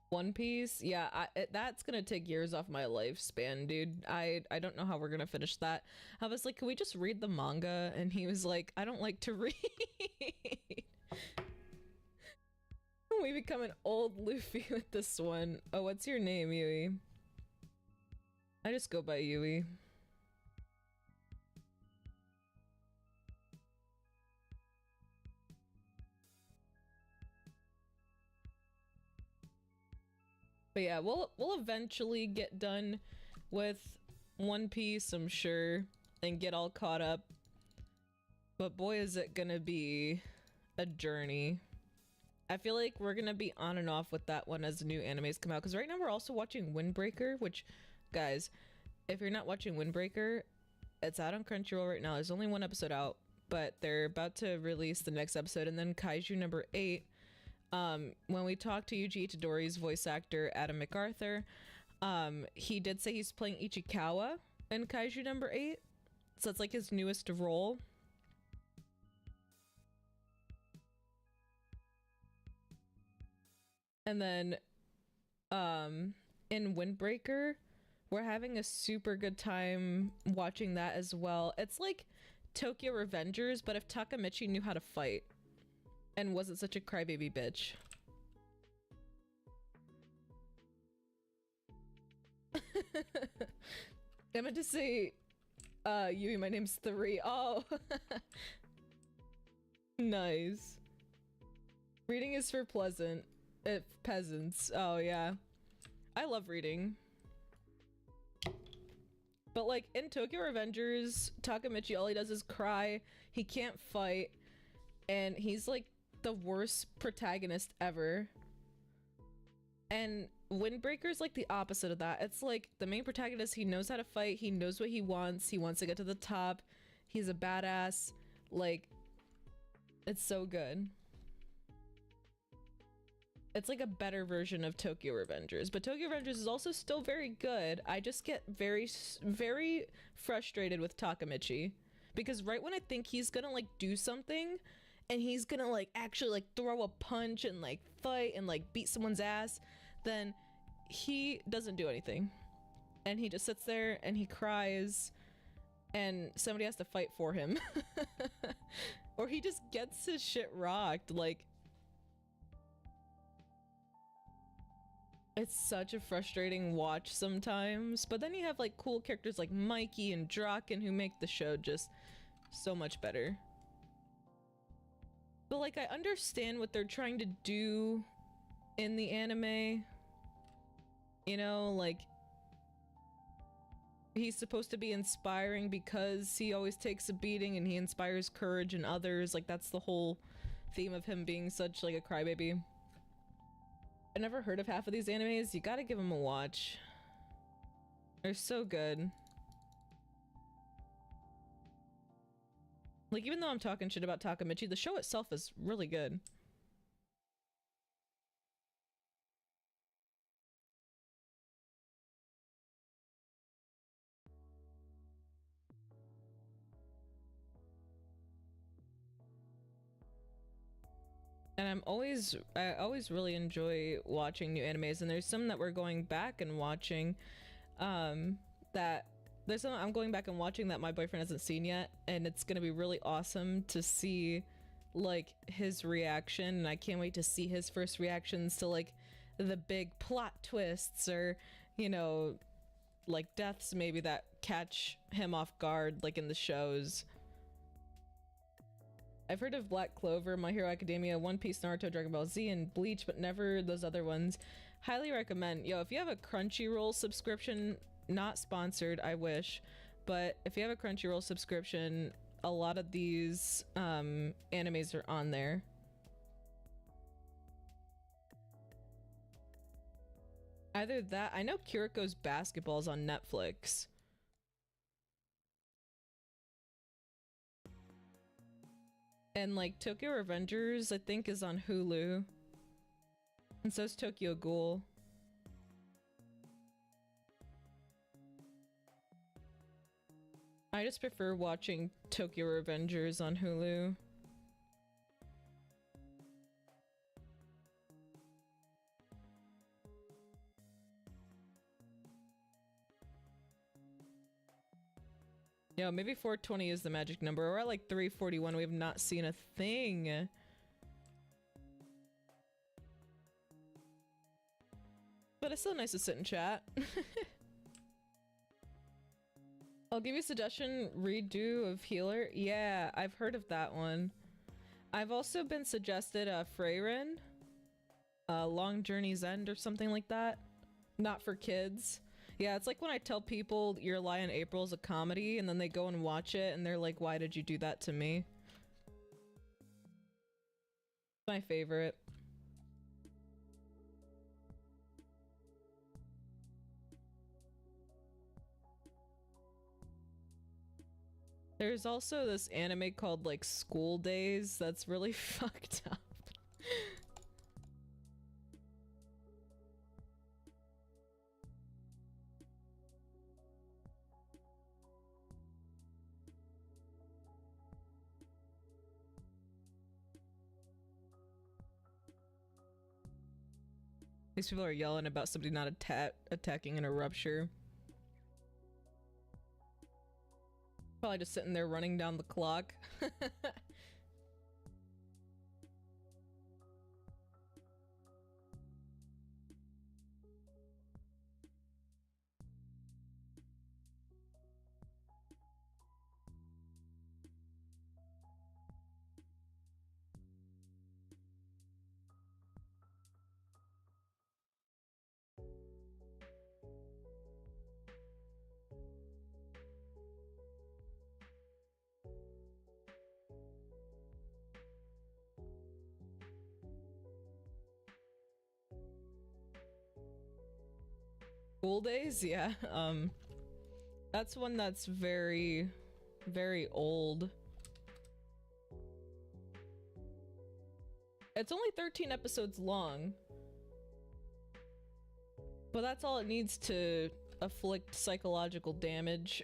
One Piece, yeah, that's gonna take years off my lifespan, dude. I don't know how we're gonna finish that. I was like, can we just read the manga? And he was like, I don't like to read. We become an old Luffy with this one. Oh, what's your name, Yui? I just go by Yui. But yeah, we'll eventually get done with One Piece, I'm sure, and get all caught up. But boy, is it gonna be a journey. I feel like we're gonna be on and off with that one as new animes come out, because right now we're also watching Windbreaker, which, guys, if you're not watching Windbreaker, it's out on Crunchyroll right now. There's only one episode out, but they're about to release the next episode, and then Kaiju number 8. When we talked to Yuji Itadori's voice actor, Adam MacArthur, he did say he's playing Ichikawa in Kaiju number 8. So it's like his newest role. And then, in Windbreaker, we're having a super good time watching that as well. It's like Tokyo Revengers, but if Takamichi knew how to fight and wasn't such a crybaby bitch. I meant to say, Yui, my name's 3. Oh, nice. Reading is for peasants. Oh yeah, I love reading. But like in Tokyo Revengers, Takamichi, all he does is cry. He can't fight, and he's like the worst protagonist ever. And Windbreaker's like the opposite of that. It's like the main protagonist, he knows how to fight, he knows what he wants to get to the top, he's a badass. Like, it's so good. It's like a better version of Tokyo Revengers, but Tokyo Revengers is also still very good. I just get very, very frustrated with Takamichi, because right when I think he's gonna like do something, and he's gonna like actually like throw a punch and like fight and like beat someone's ass, then he doesn't do anything. And he just sits there and he cries and somebody has to fight for him. Or he just gets his shit rocked. Like, it's such a frustrating watch sometimes. But then you have like cool characters like Mikey and Draken who make the show just so much better. But like, I understand what they're trying to do in the anime. You know, like, he's supposed to be inspiring because he always takes a beating and he inspires courage in others. Like, that's the whole theme of him being such like a crybaby. I never heard of half of these animes. You gotta give them a watch. They're so good. Like, even though I'm talking shit about Takamichi, the show itself is really good. And I always really enjoy watching new animes, and there's some that we're going back and watching, that there's some I'm going back and watching that my boyfriend hasn't seen yet, and it's gonna be really awesome to see like his reaction, and I can't wait to see his first reactions to like the big plot twists, or, you know, like deaths maybe that catch him off guard like in the shows. I've heard of Black Clover, My Hero Academia, One Piece, Naruto, Dragon Ball Z, and Bleach, but never those other ones. Highly recommend. Yo, if you have a Crunchyroll subscription, not sponsored, I wish, but if you have a Crunchyroll subscription, a lot of these animes are on there. Either that, I know Kiriko's Basketball's on Netflix. And like Tokyo Revengers, I think, is on Hulu. And so is Tokyo Ghoul. I just prefer watching Tokyo Revengers on Hulu. Yeah, maybe 420 is the magic number. We're at like 341. We have not seen a thing. But it's still nice to sit and chat. I'll give you a suggestion. Redo of Healer. Yeah, I've heard of that one. I've also been suggested Freyren. Long Journey's End or something like that. Not for kids. Yeah, it's like when I tell people Your Lie in April is a comedy, and then they go and watch it, and they're like, why did you do that to me? My favorite. There's also this anime called, like, School Days that's really fucked up. These people are yelling about somebody not attacking in a rupture. Probably just sitting there running down the clock. School Days? Yeah, that's one that's very, very old. It's only 13 episodes long. But that's all it needs to afflict psychological damage.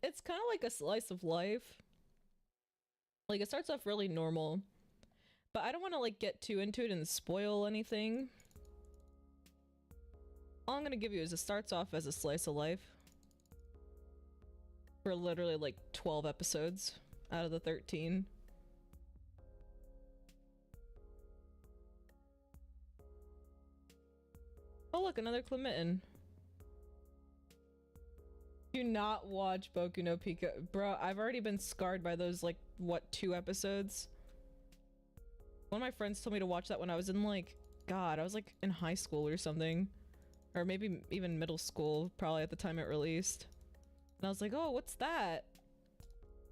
it's kind of like a slice of life. Like, it starts off really normal, but I don't want to like get too into it and spoil anything. All I'm gonna give you is it starts off as a slice of life for literally like 12 episodes out of the 13. Oh look, another Clemitten. Do not watch Boku no Pico. Bro, I've already been scarred by those, like, what, 2 episodes? One of my friends told me to watch that when I was in, like, God, I was, like, in high school or something. Or maybe even middle school, probably at the time it released. And I was like, oh, what's that?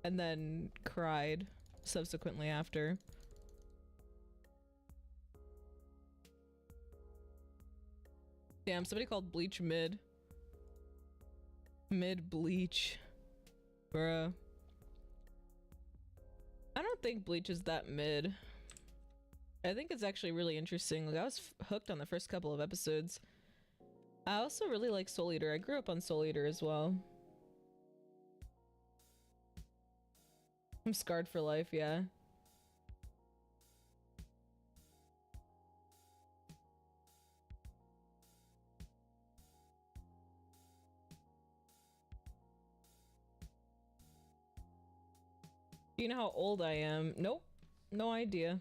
And then cried subsequently after. Damn, somebody called Bleach mid. Mid Bleach. Bruh. I don't think Bleach is that mid. I think it's actually really interesting. Like, I was hooked on the first couple of episodes. I also really like Soul Eater. I grew up on Soul Eater as well. I'm scarred for life, yeah. Do you know how old I am? Nope. No idea.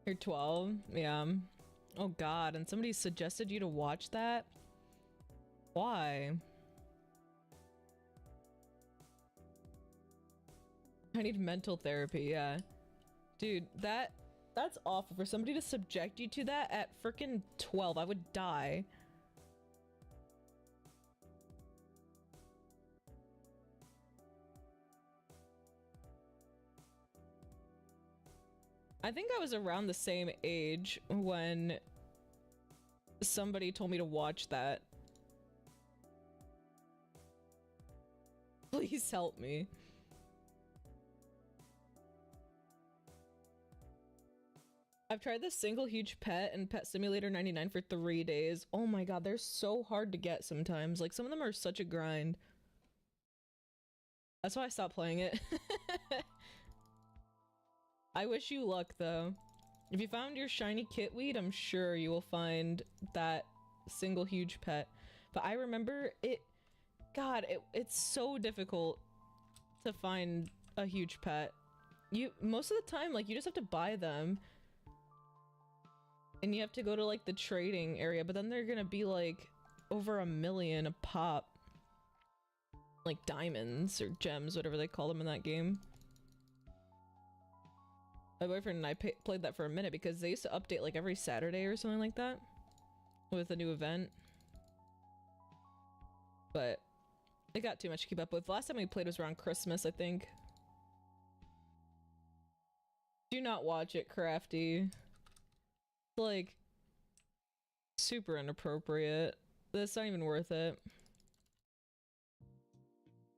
You're 12? Yeah. Oh god, and somebody suggested you to watch that? Why? I need mental therapy, yeah. Dude, that's awful. For somebody to subject you to that at frickin' 12, I would die. I think I was around the same age when somebody told me to watch that. Please help me. I've tried this single huge pet and Pet Simulator 99 for 3 days. Oh my god, they're so hard to get sometimes. Like, some of them are such a grind. That's why I stopped playing it. I wish you luck, though. If you found your shiny kitweed, I'm sure you will find that single huge pet. But I remember it... God, it's so difficult to find a huge pet. Most of the time, like, you just have to buy them. And you have to go to, like, the trading area, but then they're gonna be, like, over 1 million a pop. Like, diamonds or gems, whatever they call them in that game. My boyfriend and I played that for a minute because they used to update, like, every Saturday or something like that. With a new event. But it got too much to keep up with. Last time we played was around Christmas, I think. Do not watch it, Crafty. Like, super inappropriate. That's not even worth it.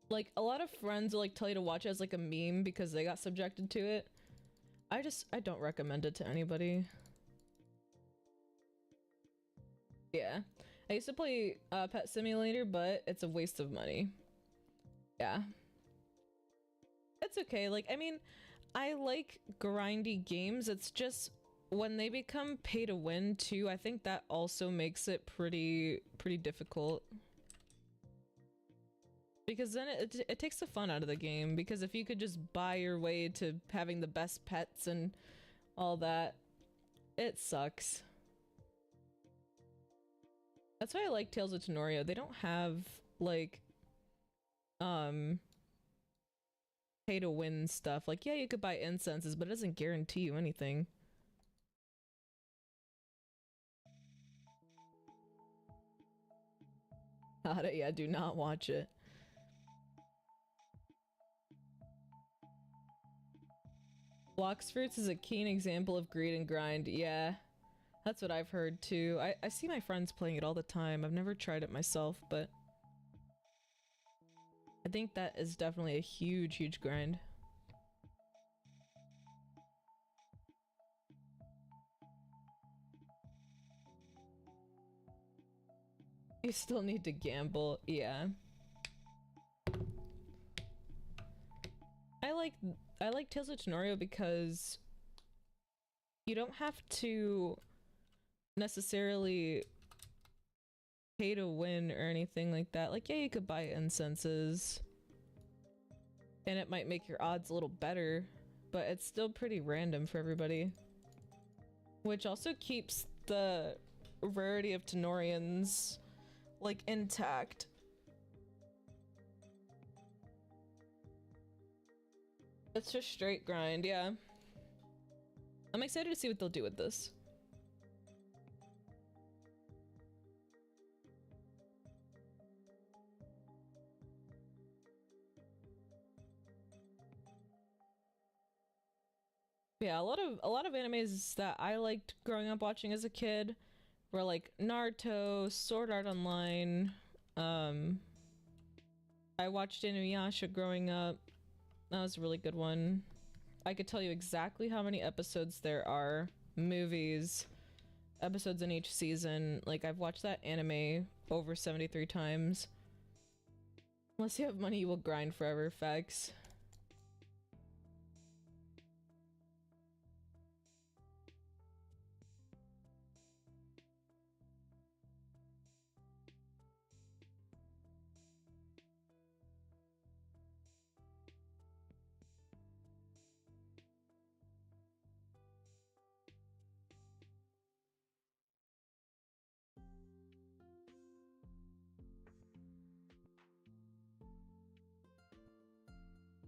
Like, a lot of friends will, like, tell you to watch it as, like, a meme because they got subjected to it. I don't recommend it to anybody. Yeah. I used to play Pet Simulator, but it's a waste of money. Yeah. It's okay. Like, I mean, I like grindy games. It's just when they become pay to win too, I think that also makes it pretty difficult. Because then it takes the fun out of the game, because if you could just buy your way to having the best pets and all that, it sucks. That's why I like Tales of Tanorio. They don't have, like, pay to win stuff. Like, yeah, you could buy incenses, but it doesn't guarantee you anything. Yeah, do not watch it. Blox Fruits is a keen example of greed and grind. Yeah, that's what I've heard too. I see my friends playing it all the time. I've never tried it myself, but I think that is definitely a huge, huge grind. You still need to gamble, yeah. I like Tales of Tanorio because you don't have to necessarily pay to win or anything like that. Like, yeah, you could buy incenses and it might make your odds a little better, but it's still pretty random for everybody. Which also keeps the rarity of Tenorians, like, intact. It's just straight grind, yeah. I'm excited to see what they'll do with this. Yeah, a lot of animes that I liked growing up watching as a kid were like Naruto, Sword Art Online. I watched Inuyasha growing up. That was a really good one. I could tell you exactly how many episodes there are, movies, episodes in each season. Like, I've watched that anime over 73 times. Unless you have money, you will grind forever, facts.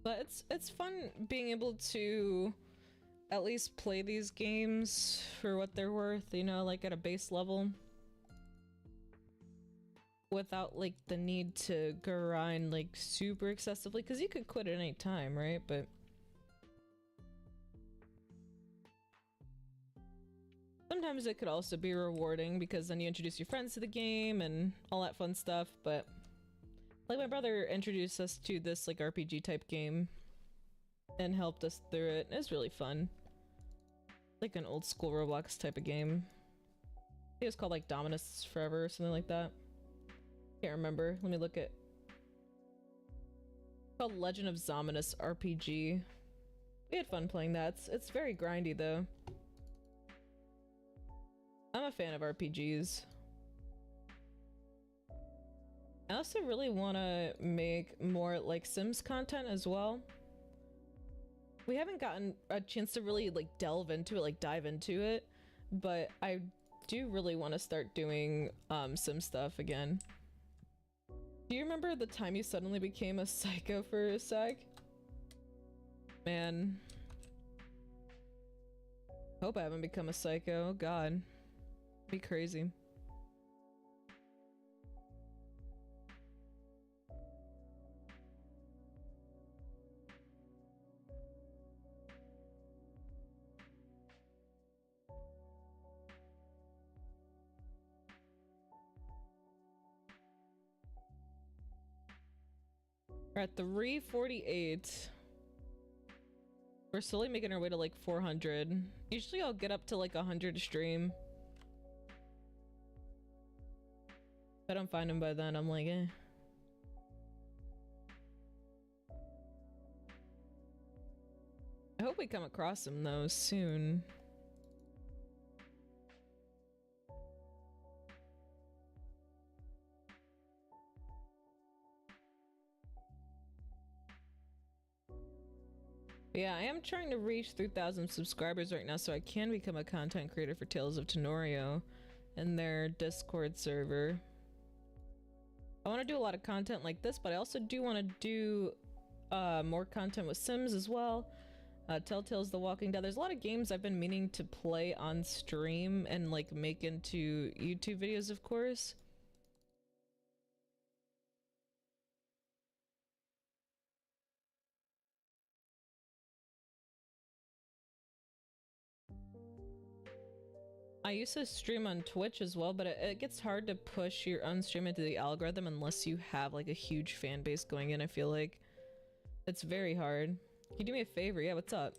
But it's fun being able to at least play these games for what they're worth, you know, like at a base level. Without like the need to grind like super excessively, because you could quit at any time, right? But sometimes it could also be rewarding because then you introduce your friends to the game and all that fun stuff. But like, my brother introduced us to this like RPG type game and helped us through it. It was really fun. Like an old school Roblox type of game. It was called like Dominus Forever or something like that. Can't remember. Let me look at. It's called Legend of Zominus RPG. We had fun playing that. It's very grindy though. I'm a fan of RPGs. I also really want to make more like Sims content as well. We haven't gotten a chance to really like delve into it, like dive into it, but I do really want to start doing Sim stuff again. Do you remember the time you suddenly became a psycho for a sec? Man. Hope I haven't become a psycho. God. Be crazy. We're at 348. We're slowly making our way to like 400. Usually I'll get up to like 100 a stream. If I don't find him by then, I'm like, eh. I hope we come across him though soon. Yeah, I am trying to reach 3,000 subscribers right now so I can become a content creator for Tales of Tanorio and their Discord server. I want to do a lot of content like this, but I also do want to do more content with Sims as well. Telltale's The Walking Dead. There's a lot of games I've been meaning to play on stream and like make into YouTube videos, of course. I used to stream on Twitch as well, but it gets hard to push your own stream into the algorithm unless you have like a huge fan base going in. I feel like it's very hard. Can you do me a favor? Yeah, what's up?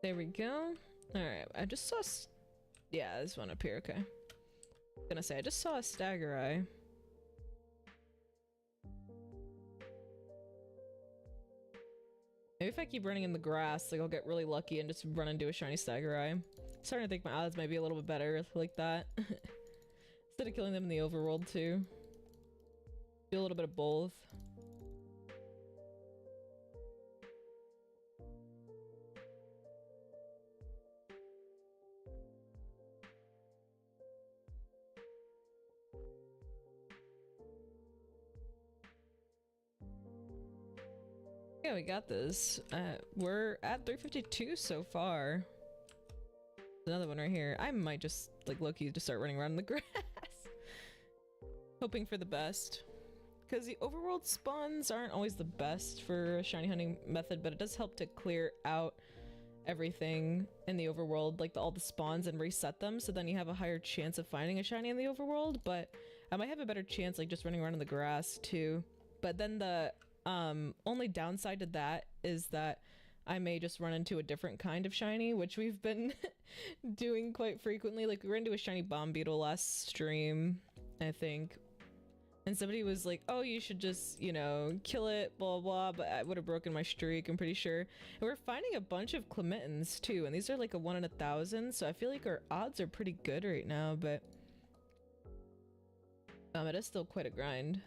There we go. Alright, I just saw yeah, this one up here, okay. Gonna say, I just saw a Stagurai. Maybe if I keep running in the grass, like I'll get really lucky and just run into a shiny Stagurai. Starting to think my odds might be a little bit better like that. Instead of killing them in the overworld too. Do a little bit of both. Yeah, we got this. We're at 352 so far. Another one right here. I might just, like, low-key just start running around in the grass. Hoping for the best. Because the overworld spawns aren't always the best for a shiny hunting method, but it does help to clear out everything in the overworld, like all the spawns, and reset them, so then you have a higher chance of finding a shiny in the overworld. But I might have a better chance, like, just running around in the grass, too. But then the only downside to that is that I may just run into a different kind of shiny, which we've been doing quite frequently. Like, we ran into a shiny bomb beetle last stream, I think. And somebody was like, oh, you should just, you know, kill it, blah, blah, but I would have broken my streak, I'm pretty sure. And we're finding a bunch of Clementines, too, and these are like a 1 in 1,000, so I feel like our odds are pretty good right now, but it is still quite a grind.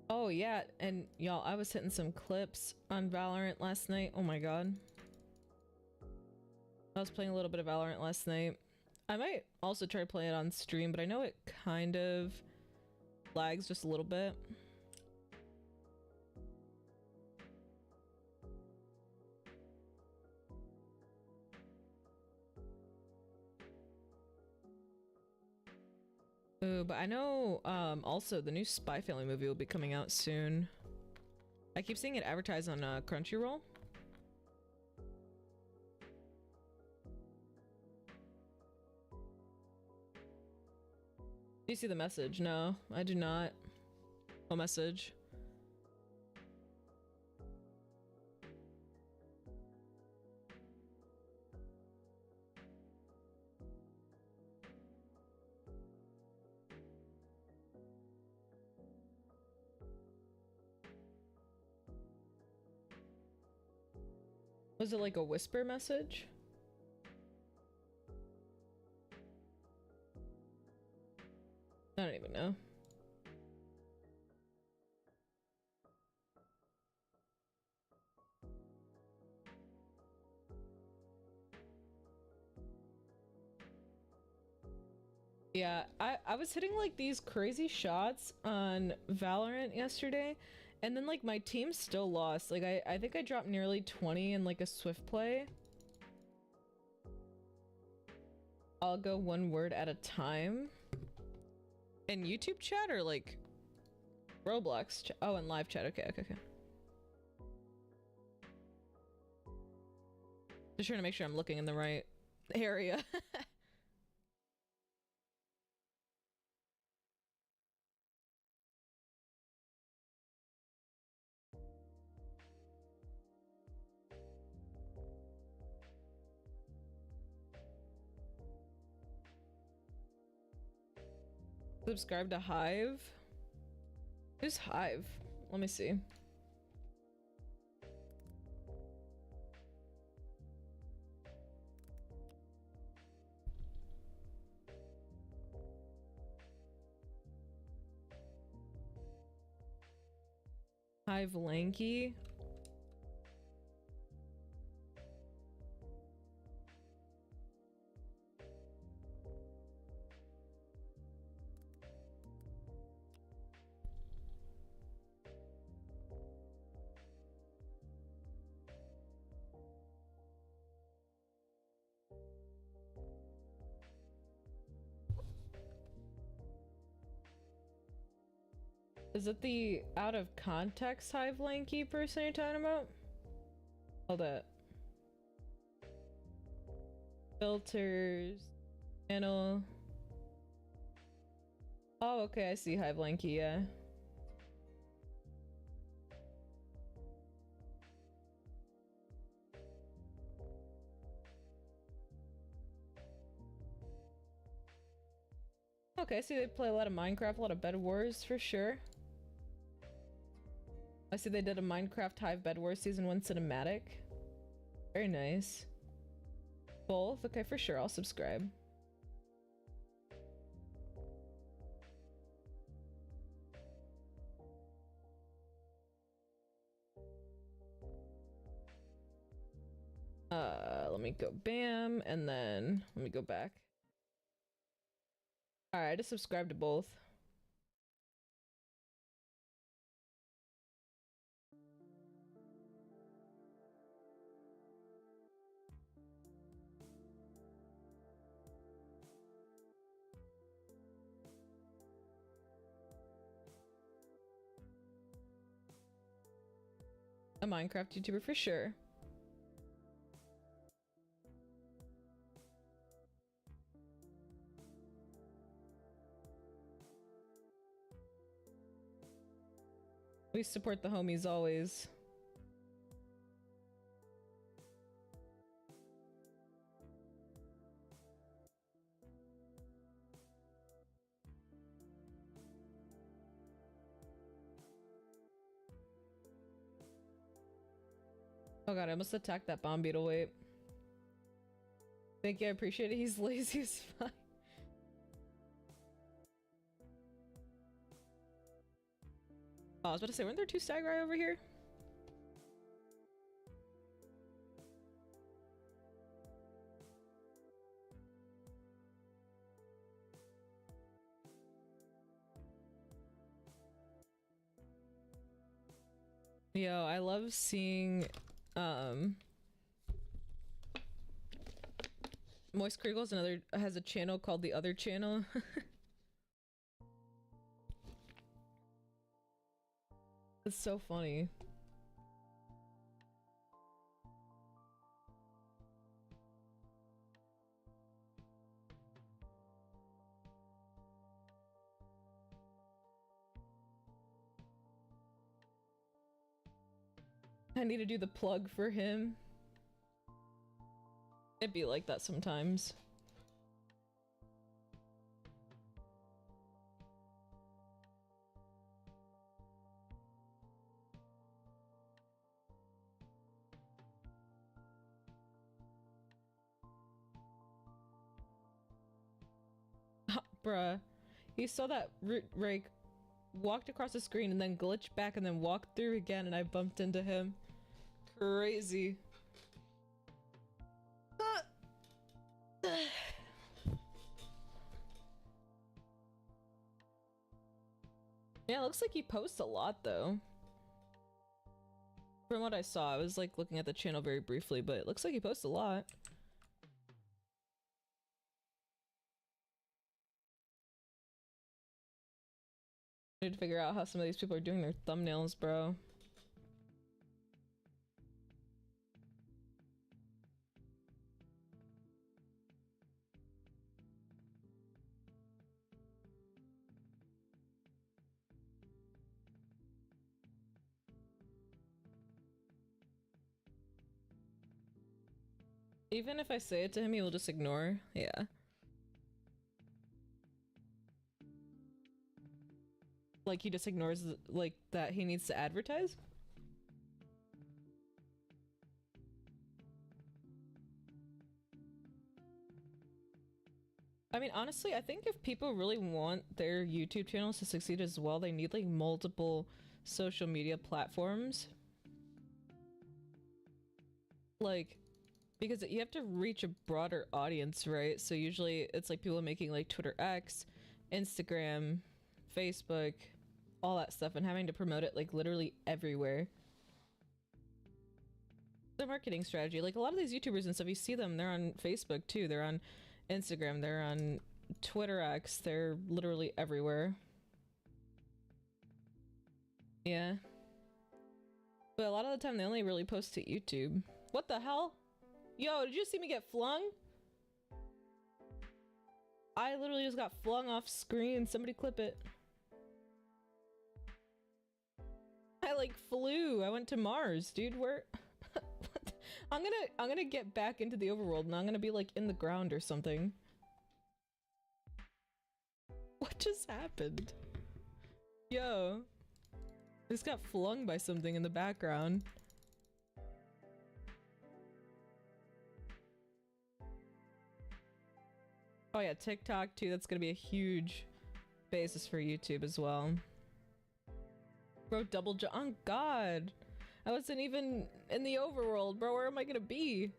Oh yeah, and y'all, I was hitting some clips on Valorant last night. Oh my god. I was playing a little bit of Valorant last night. I might also try to play it on stream, but I know it kind of lags just a little bit. Ooh, but I know also the new Spy Family movie will be coming out soon. I keep seeing it advertised on Crunchyroll. Do you see the message? No, I do not. No message. Was it like a whisper message? I don't even know. Yeah, I was hitting like these crazy shots on Valorant yesterday, and then like my team still lost. Like I think I dropped nearly 20 in like a swift play. I'll go one word at a time. In YouTube chat or like Roblox chat? Oh, in live chat. Okay. Just trying to make sure I'm looking in the right area. Subscribe to Hive? Who's Hive? Let me see. Hive Lanky. Is it the out of context Hive Lanky person you're talking about? Hold up. Filters. Channel. Oh, okay, I see Hive Lanky, yeah. Okay, I see they play a lot of Minecraft, a lot of Bed Wars for sure. I see they did a Minecraft Hive Bed Wars Season 1 cinematic. Very nice. Both? Okay, for sure, I'll subscribe. Let me go bam, and then let me go back. Alright, I just subscribed to both. A Minecraft YouTuber for sure. We support the homies always. Oh god, I must attack that bomb beetle, wait. Thank you, I appreciate it. He's lazy as fuck. Oh, I was about to say, weren't there two Stagurai over here? Yo, I love seeing, Moist Kriegels has a channel called The Other Channel. It's so funny. I need to do the plug for him. It'd be like that sometimes. Bruh, you saw that root rake walked across the screen and then glitched back and then walked through again, and I bumped into him. Crazy. Yeah, it looks like he posts a lot though. From what I saw, I was like looking at the channel very briefly, but it looks like he posts a lot. I need to figure out how some of these people are doing their thumbnails, bro. Even if I say it to him, he will just ignore. Yeah. Like, he just ignores, like, that he needs to advertise? I mean, honestly, I think if people really want their YouTube channels to succeed as well, they need, like, multiple social media platforms. Like, because you have to reach a broader audience, right? So usually it's like people making like Twitter X, Instagram, Facebook, all that stuff, and having to promote it like literally everywhere. The marketing strategy, like a lot of these YouTubers and stuff, you see them, they're on Facebook too, they're on Instagram, they're on Twitter X, they're literally everywhere. Yeah. But a lot of the time they only really post to YouTube. What the hell? Yo, did you see me get flung? I literally just got flung off screen. Somebody clip it. I like flew. I went to Mars, dude. Where? I'm gonna get back into the overworld and I'm gonna be like in the ground or something. What just happened? Yo. I just got flung by something in the background. Oh yeah, TikTok too. That's gonna be a huge basis for YouTube as well. Bro, double jump. Oh god. I wasn't even in the overworld, bro. Where am I gonna be?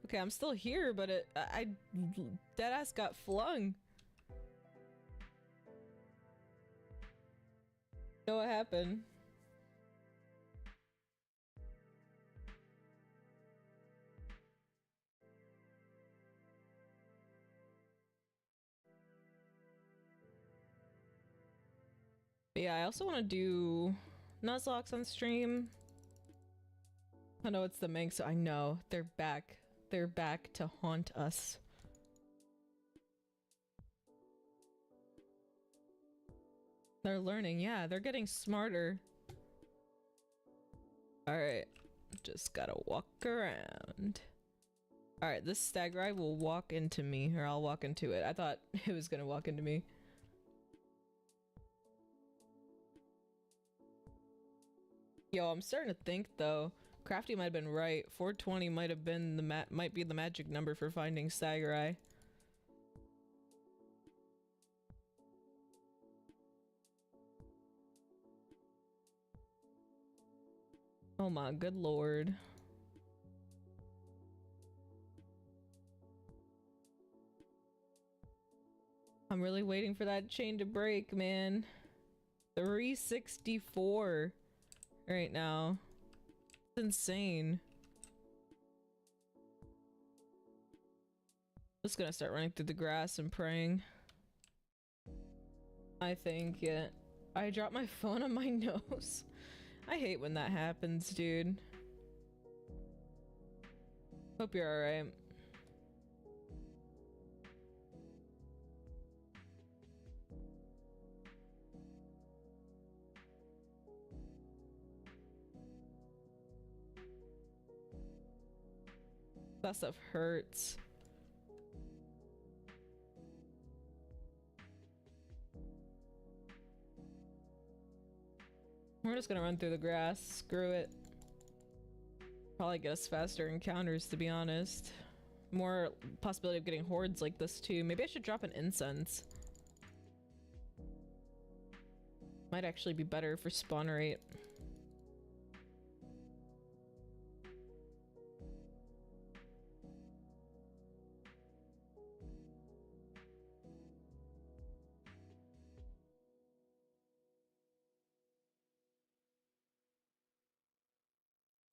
Okay, I'm still here, but I deadass got flung. Know what happened? But yeah, I also want to do Nuzlocke on stream. I know it's the Manx, so I know they're back. They're back to haunt us. They're learning, yeah, they're getting smarter. Alright, just gotta walk around. Alright, this Stagurai will walk into me, or I'll walk into it. I thought it was gonna walk into me. Yo, I'm starting to think though, Crafty might have been right. 420 might have been the might be the magic number for finding Stagurai. Oh my good lord. I'm really waiting for that chain to break, man. 364 right now. It's insane. Just gonna start running through the grass and praying. I think, yeah. I dropped my phone on my nose. I hate when that happens, dude. Hope you're alright. That stuff hurts. We're just gonna run through the grass. Screw it. Probably get us faster encounters, to be honest. More possibility of getting hordes like this too. Maybe I should drop an incense. Might actually be better for spawn rate.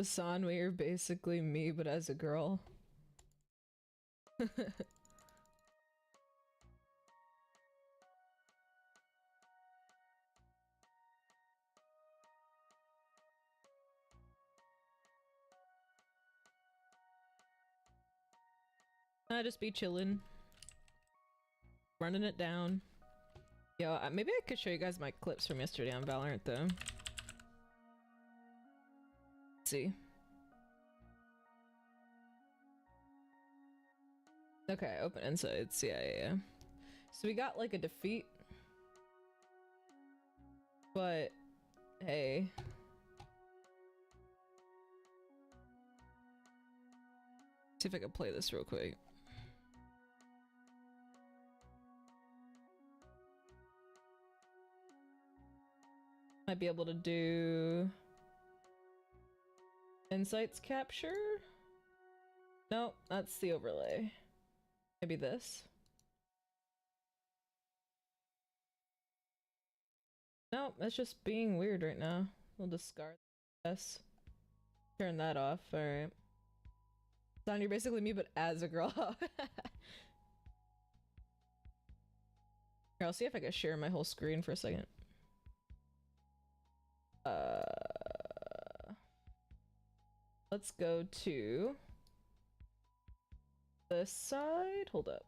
Sanwe, you're basically me, but as a girl. I just be chillin'. Running it down. Yo, maybe I could show you guys my clips from yesterday on Valorant though. Let's see. Okay, open insights. Yeah. So we got like a defeat. But, hey. See if I can play this real quick. Might be able to do insights capture. No, that's the overlay. Maybe this. No, that's just being weird right now. We'll discard this. Turn that off. Alright. Don, you're basically me, but as a girl. Here, I'll see if I can share my whole screen for a second. Let's go to this side. Hold up.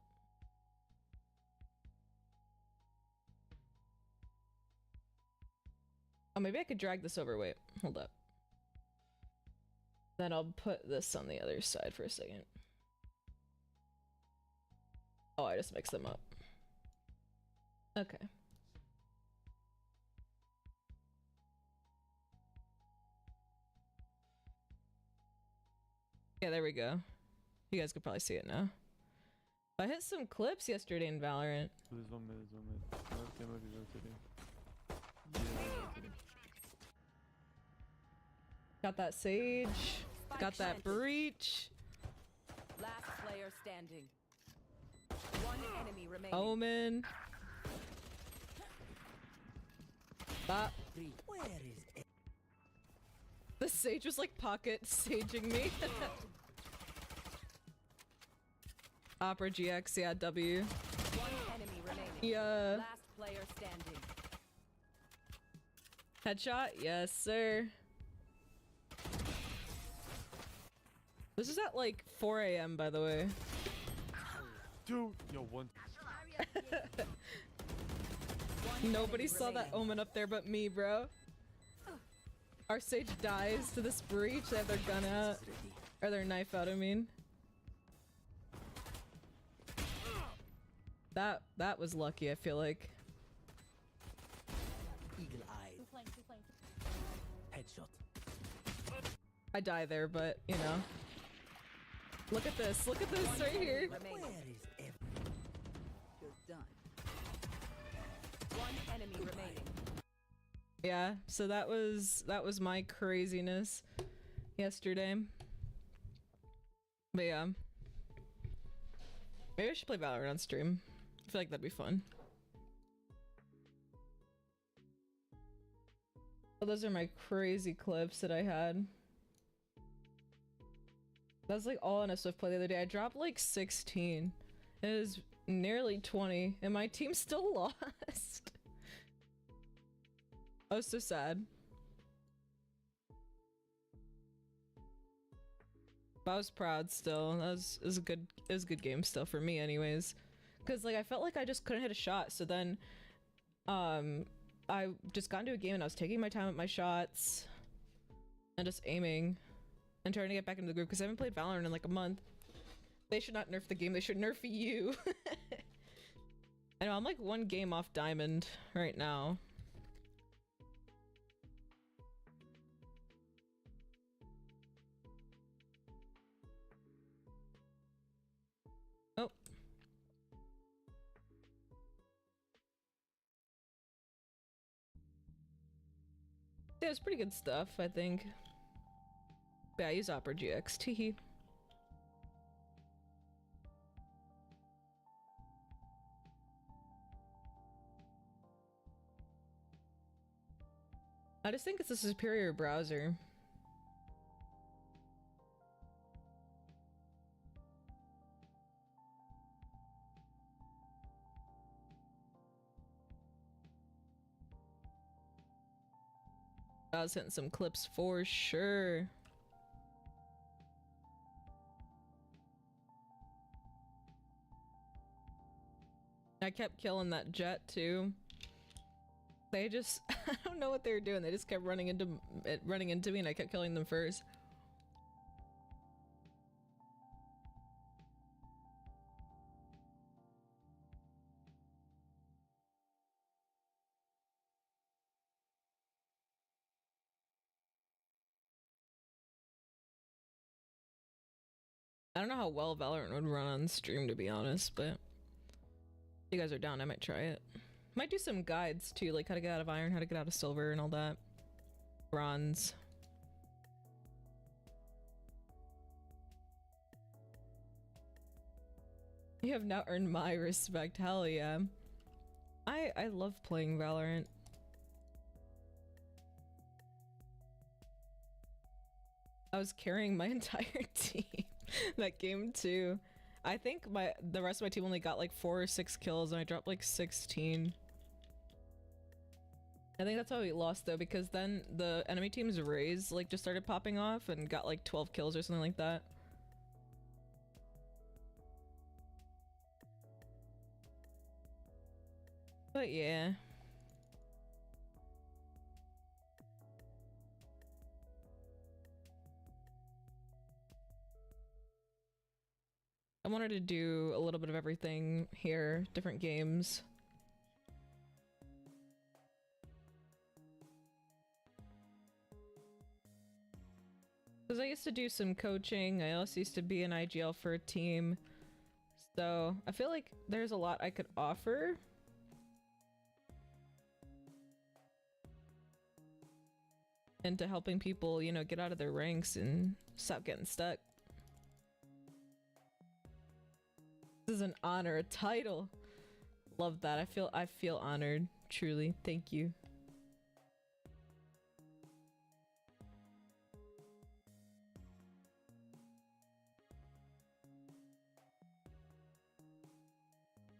Oh, maybe I could drag this over. Wait, hold up. Then I'll put this on the other side for a second. Oh, I just mixed them up. Okay. Yeah, there we go. You guys could probably see it now. I hit some clips yesterday in Valorant. There's one minute, Okay, maybe rotating. Got that Sage. Got that Breach. Last player standing. One enemy remaining. Omen. Bop. Where is it? The Sage was like pocket saging me. Opera GX, yeah, W. One enemy remaining. Yeah. Last player standing. Headshot? Yes, sir. This is at like 4 AM, by the way. Dude, yo, one. Nobody saw that Omen up there but me, bro. Our Sage dies to this Breach. They have their gun out. Or their knife out, I mean. That was lucky, I feel like. Eagle eye. Headshot. I die there, but, you know. Look at this. Look at this right here. Where is it? You're done. One enemy remaining. Yeah, so that was my craziness yesterday. But yeah. Maybe I should play Valorant on stream. I feel like that'd be fun. Oh, those are my crazy clips that I had. That's like all in a Swift play the other day. I dropped like 16. It is nearly 20, and my team still lost. I was so sad. But I was proud still. It was a good game still for me anyways. Cause like I felt like I just couldn't hit a shot, so then I just got into a game and I was taking my time with my shots and just aiming and trying to get back into the group because I haven't played Valorant in like a month. They should not nerf the game, they should nerf you. I know, I'm like one game off Diamond right now. Oh. Yeah, it's pretty good stuff, I think. Yeah, I use Opera GX. Teehee. I just think it's a superior browser. I was hitting some clips for sure. I kept killing that jet too. They just, I don't know what they were doing. They just kept running into me and I kept killing them first. I don't know how well Valorant would run on stream, to be honest, but if you guys are down, I might try it. Might do some guides too, like how to get out of iron, how to get out of silver and all that. Bronze. You have now earned my respect, hell yeah. I love playing Valorant. I was carrying my entire team that game too. I think the rest of my team only got like 4 or 6 kills and I dropped like 16. I think that's how we lost though, because then the enemy team's Raze like just started popping off and got like 12 kills or something like that. But yeah. I wanted to do a little bit of everything here, different games. Because I used to do some coaching, I also used to be an IGL for a team. So I feel like there's a lot I could offer. Into helping people, you know, get out of their ranks and stop getting stuck. This is an honor, a title. Love that. I feel honored, truly. Thank you.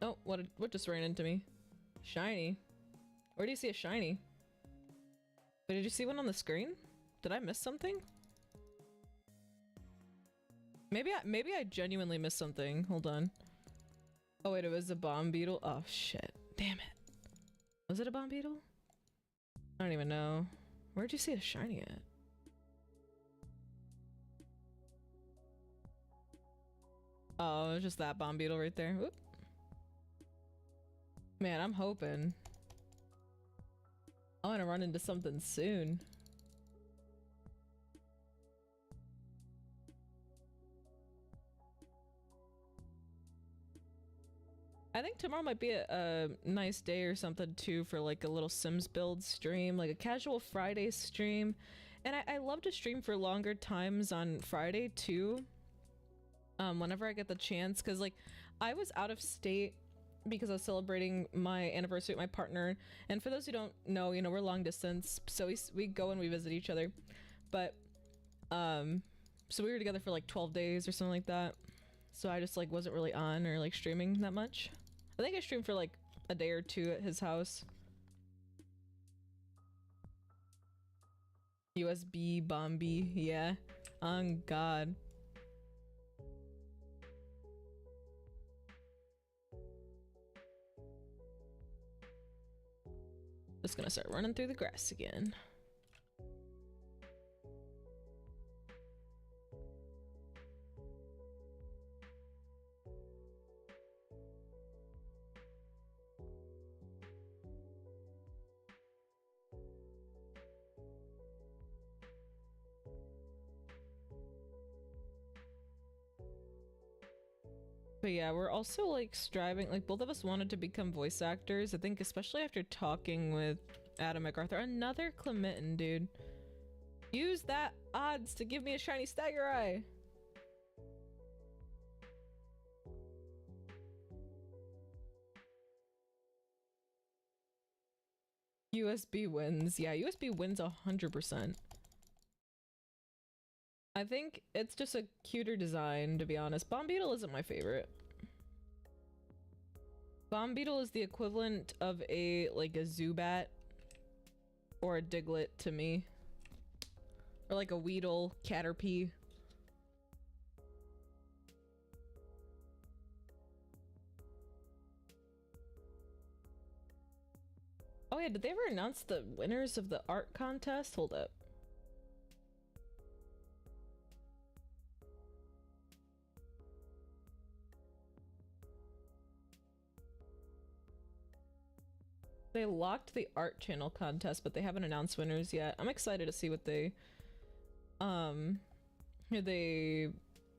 Oh, what just ran into me? Shiny. Where do you see a shiny? Wait, did you see one on the screen? Did I miss something? Maybe I genuinely missed something. Hold on. Oh wait, it was a bomb beetle? Oh shit. Damn it. Was it a bomb beetle? I don't even know. Where'd you see a shiny at? Oh, it was just that bomb beetle right there. Whoop. Man, I'm hoping. I want to run into something soon. I think tomorrow might be a nice day or something too for like a little Sims build stream, like a casual Friday stream. And I love to stream for longer times on Friday too. Whenever I get the chance, because like I was out of state because I was celebrating my anniversary with my partner, and for those who don't know, you know, we're long distance, so we go and we visit each other. But so we were together for like 12 days or something like that, so I just like wasn't really on or like streaming that much. I think I streamed for like a day or two at his house. USB Bombi, yeah. On God. Just gonna start running through the grass again. But yeah, we're also like striving, like both of us wanted to become voice actors. I think especially after talking with Adam MacArthur. Another Clementon, dude. Use that odds to give me a shiny Stagurai. USB wins. Yeah, USB wins 100%. I think it's just a cuter design, to be honest. Bomb Beetle isn't my favorite. Bomb Beetle is the equivalent of like a Zubat or a Diglett to me. Or like a Weedle, Caterpie. Oh yeah, did they ever announce the winners of the art contest? Hold up. They locked the art channel contest, but they haven't announced winners yet. I'm excited to see what they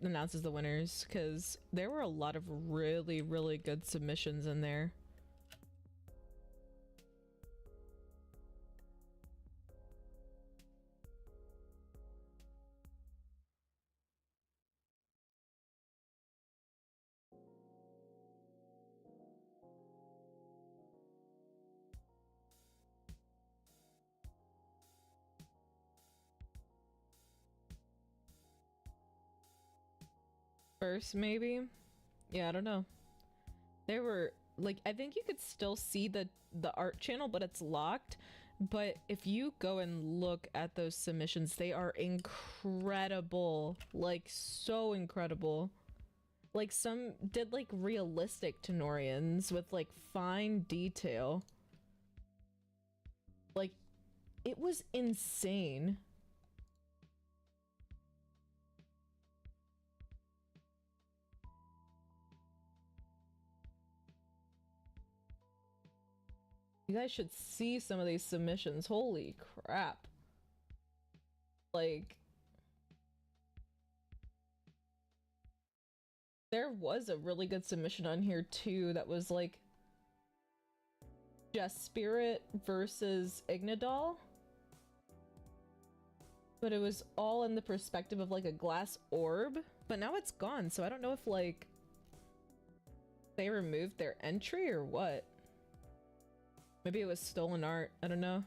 announces the winners, because there were a lot of really good submissions in there. first, maybe. Yeah, I don't know. There were like I think you could still see the art channel, but it's locked. But if you go and look at those submissions, they are incredible. Like so incredible. Like some did like realistic Tenorians with like fine detail. Like it was insane. You guys should see some of these submissions. Holy crap. Like, there was a really good submission on here too that was like Just Spirit versus Ignadal. But it was all in the perspective of like a glass orb. But now it's gone, so I don't know if like they removed their entry or what. Maybe it was stolen art. I don't know.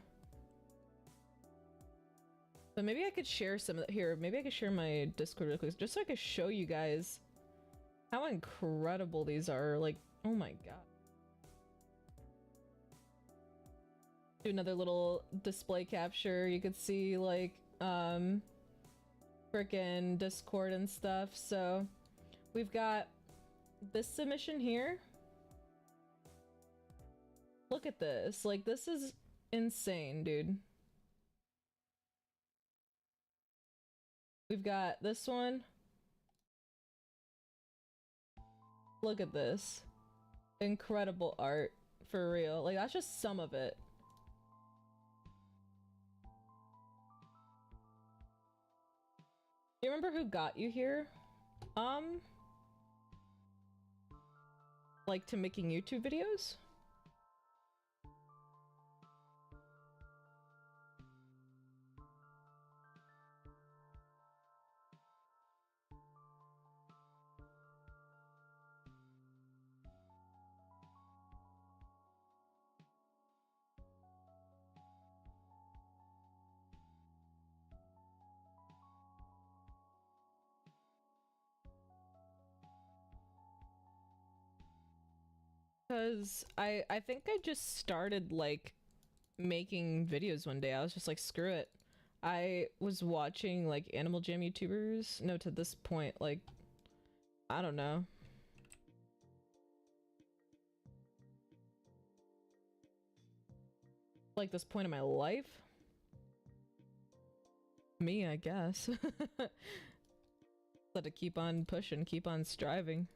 But maybe I could share some of that here. Maybe I could share my Discord real quick just so I could show you guys how incredible these are. Like, oh my god. Do another little display capture. You could see like frickin' Discord and stuff. So we've got this submission here. Look at this. Like, this is insane, dude. We've got this one. Look at this. Incredible art. For real. Like, that's just some of it. Do you remember who got you here? Like, to making YouTube videos? Because I think I just started like making videos one day. I was just like, screw it. I was watching like Animal Jam YouTubers. No, to this point, like, I don't know. Like this point in my life? Me, I guess. Let it keep on pushing, keep on striving.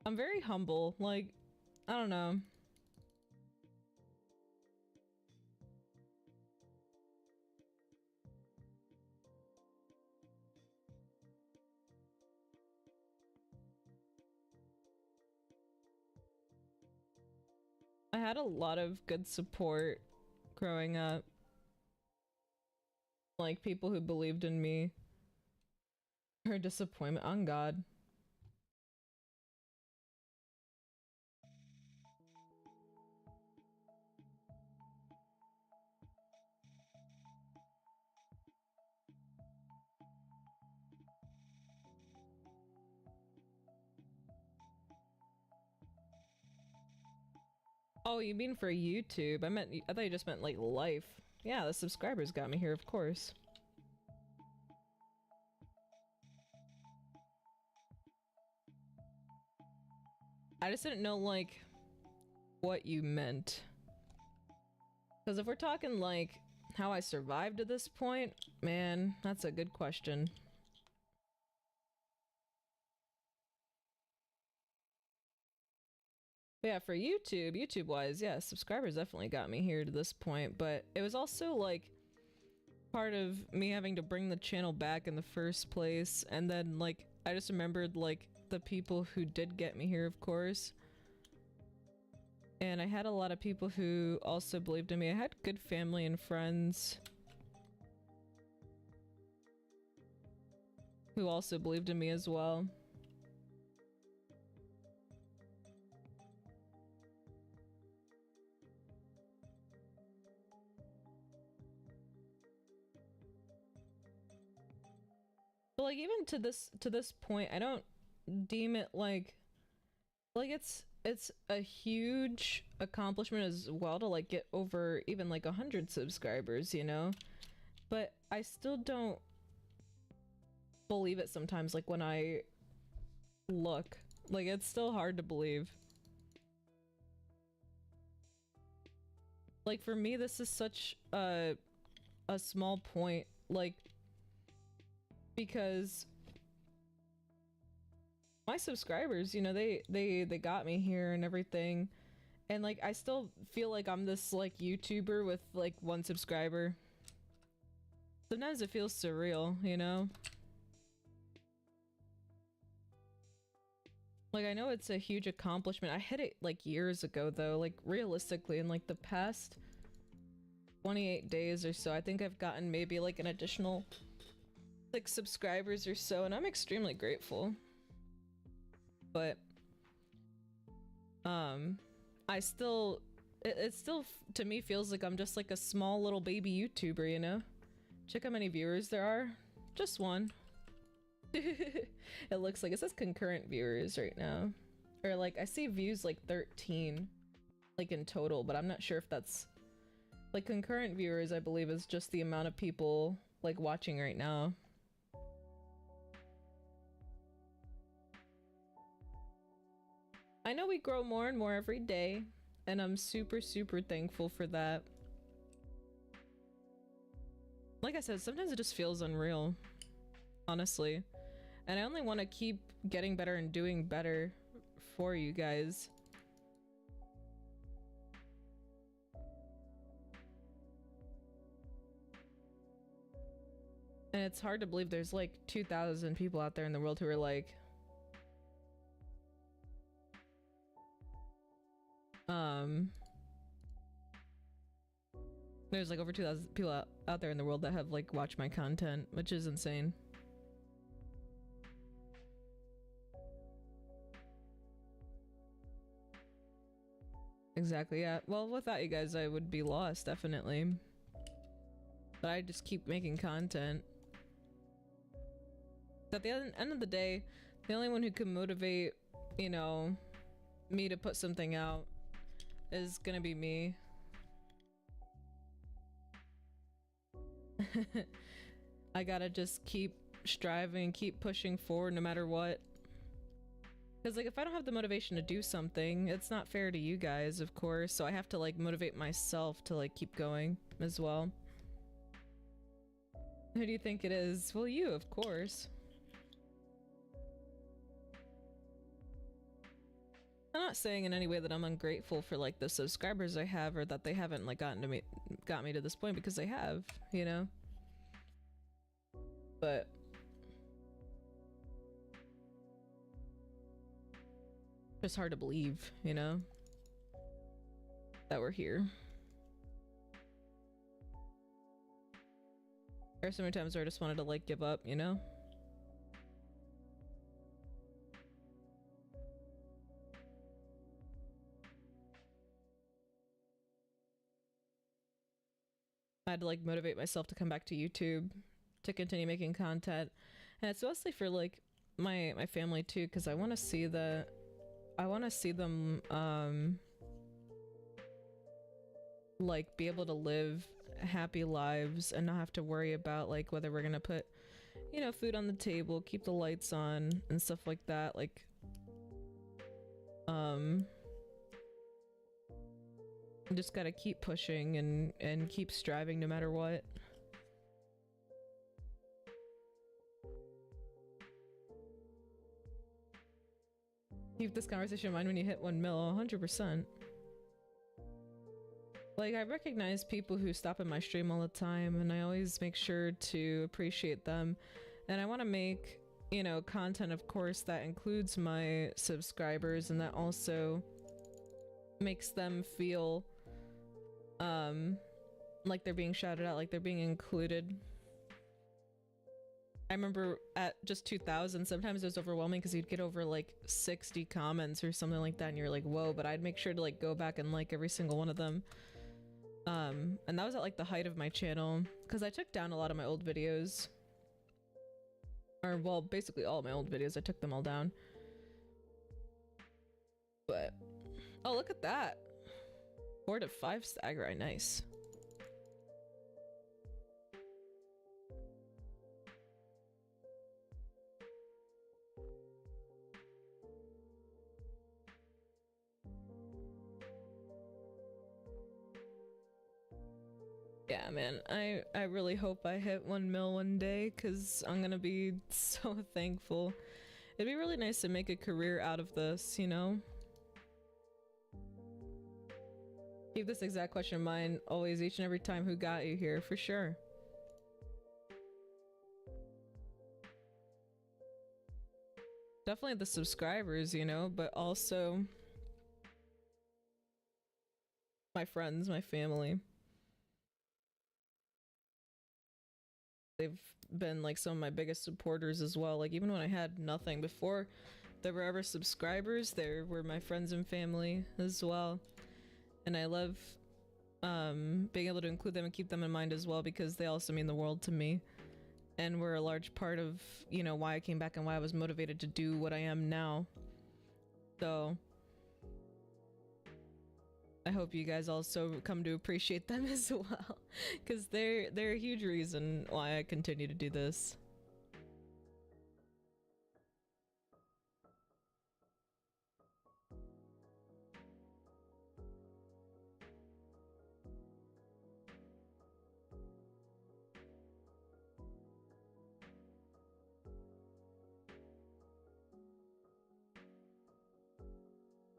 I'm very humble, like, I don't know. I had a lot of good support growing up. Like, people who believed in me. Her disappointment, on God. Oh, you mean for YouTube? I thought you just meant like life. Yeah, the subscribers got me here, of course. I just didn't know like what you meant. Because if we're talking like how I survived to this point, man, that's a good question. But yeah, for YouTube wise, yeah, subscribers definitely got me here to this point, but it was also like part of me having to bring the channel back in the first place, and then like I just remembered like the people who did get me here, of course. And I had a lot of people who also believed in me. I had good family and friends who also believed in me as well. But like even to this point, I don't deem it like it's a huge accomplishment as well to like get over even like 100 subscribers, you know? But I still don't believe it sometimes, like when I look. Like it's still hard to believe. Like for me this is such a small point, like because my subscribers, you know, they got me here and everything, and like I still feel like I'm this like YouTuber with like 1 subscriber. Sometimes it feels surreal, you know? Like I know it's a huge accomplishment. I hit it like years ago though, like realistically in like the past 28 days or so, I think I've gotten maybe like an additional 6 subscribers or so, and I'm extremely grateful. But I still it still to me feels like I'm just like a small little baby YouTuber, you know? Check how many viewers there are. Just 1. It looks like it says concurrent viewers right now, or like I see views like 13 like in total, but I'm not sure if that's like concurrent viewers. I believe is just the amount of people like watching right now. I know we grow more and more every day, and I'm super thankful for that. Like I said, sometimes it just feels unreal, honestly. And I only want to keep getting better and doing better for you guys. And it's hard to believe there's like 2,000 people out there in the world who are like, there's like over 2,000 people out there in the world that have like watched my content, which is insane. Exactly, yeah. Well, without you guys, I would be lost, definitely. But I just keep making content. At the end of the day, the only one who can motivate, you know, me to put something out is gonna be me. I gotta just keep striving, keep pushing forward no matter what. Because like if I don't have the motivation to do something, it's not fair to you guys, of course, so I have to like motivate myself to like keep going as well. Who do you think it is? Well, you, of course. I'm not saying in any way that I'm ungrateful for like the subscribers I have, or that they haven't like got me to this point, because they have, you know? But it's hard to believe, you know, that we're here. There are so many times where I just wanted to like give up, you know? I had to like motivate myself to come back to YouTube, to continue making content. And it's mostly for like my family too, because I want to see them like be able to live happy lives and not have to worry about like whether we're gonna put, you know, food on the table, keep the lights on and stuff like that. Like you just gotta keep pushing and keep striving no matter what. Keep this conversation in mind when you hit 1 mil. 100%. Like, I recognize people who stop in my stream all the time, and I always make sure to appreciate them. And I want to make, you know, content, of course, that includes my subscribers and that also makes them feel like they're being shouted out, like they're being included. I remember at just 2,000, sometimes it was overwhelming because you'd get over like 60 comments or something like that, and you're like, whoa, but I'd make sure to like go back and like every single one of them. And that was at like the height of my channel, because I took down a lot of my old videos. Or, well, basically all my old videos, I took them all down. But, oh, look at that. 4 to 5 Stagurai, nice. Yeah, man, I really hope I hit 1 mil one day, because I'm gonna be so thankful. It'd be really nice to make a career out of this, you know? Keep this exact question in mind always, each and every time. Who got you here, for sure. Definitely the subscribers, you know, but also my friends, my family. They've been like some of my biggest supporters as well. Like even when I had nothing before there were ever subscribers, there were my friends and family as well. And I love being able to include them and keep them in mind as well, because they also mean the world to me. And were a large part of, you know, why I came back and why I was motivated to do what I am now. So I hope you guys also come to appreciate them as well, because they're a huge reason why I continue to do this.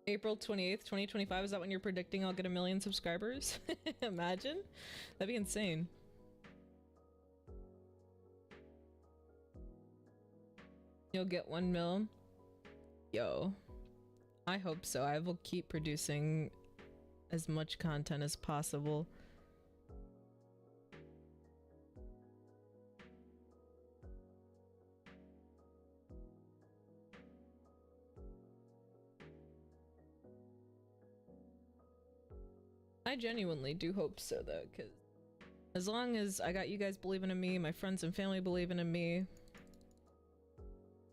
April 28th, 2025, is that when you're predicting I'll get 1 million subscribers? Imagine? That'd be insane. You'll get 1 mil? Yo. I hope so. I will keep producing as much content as possible. I genuinely do hope so, though, because as long as I got you guys believing in me, my friends and family believing in me,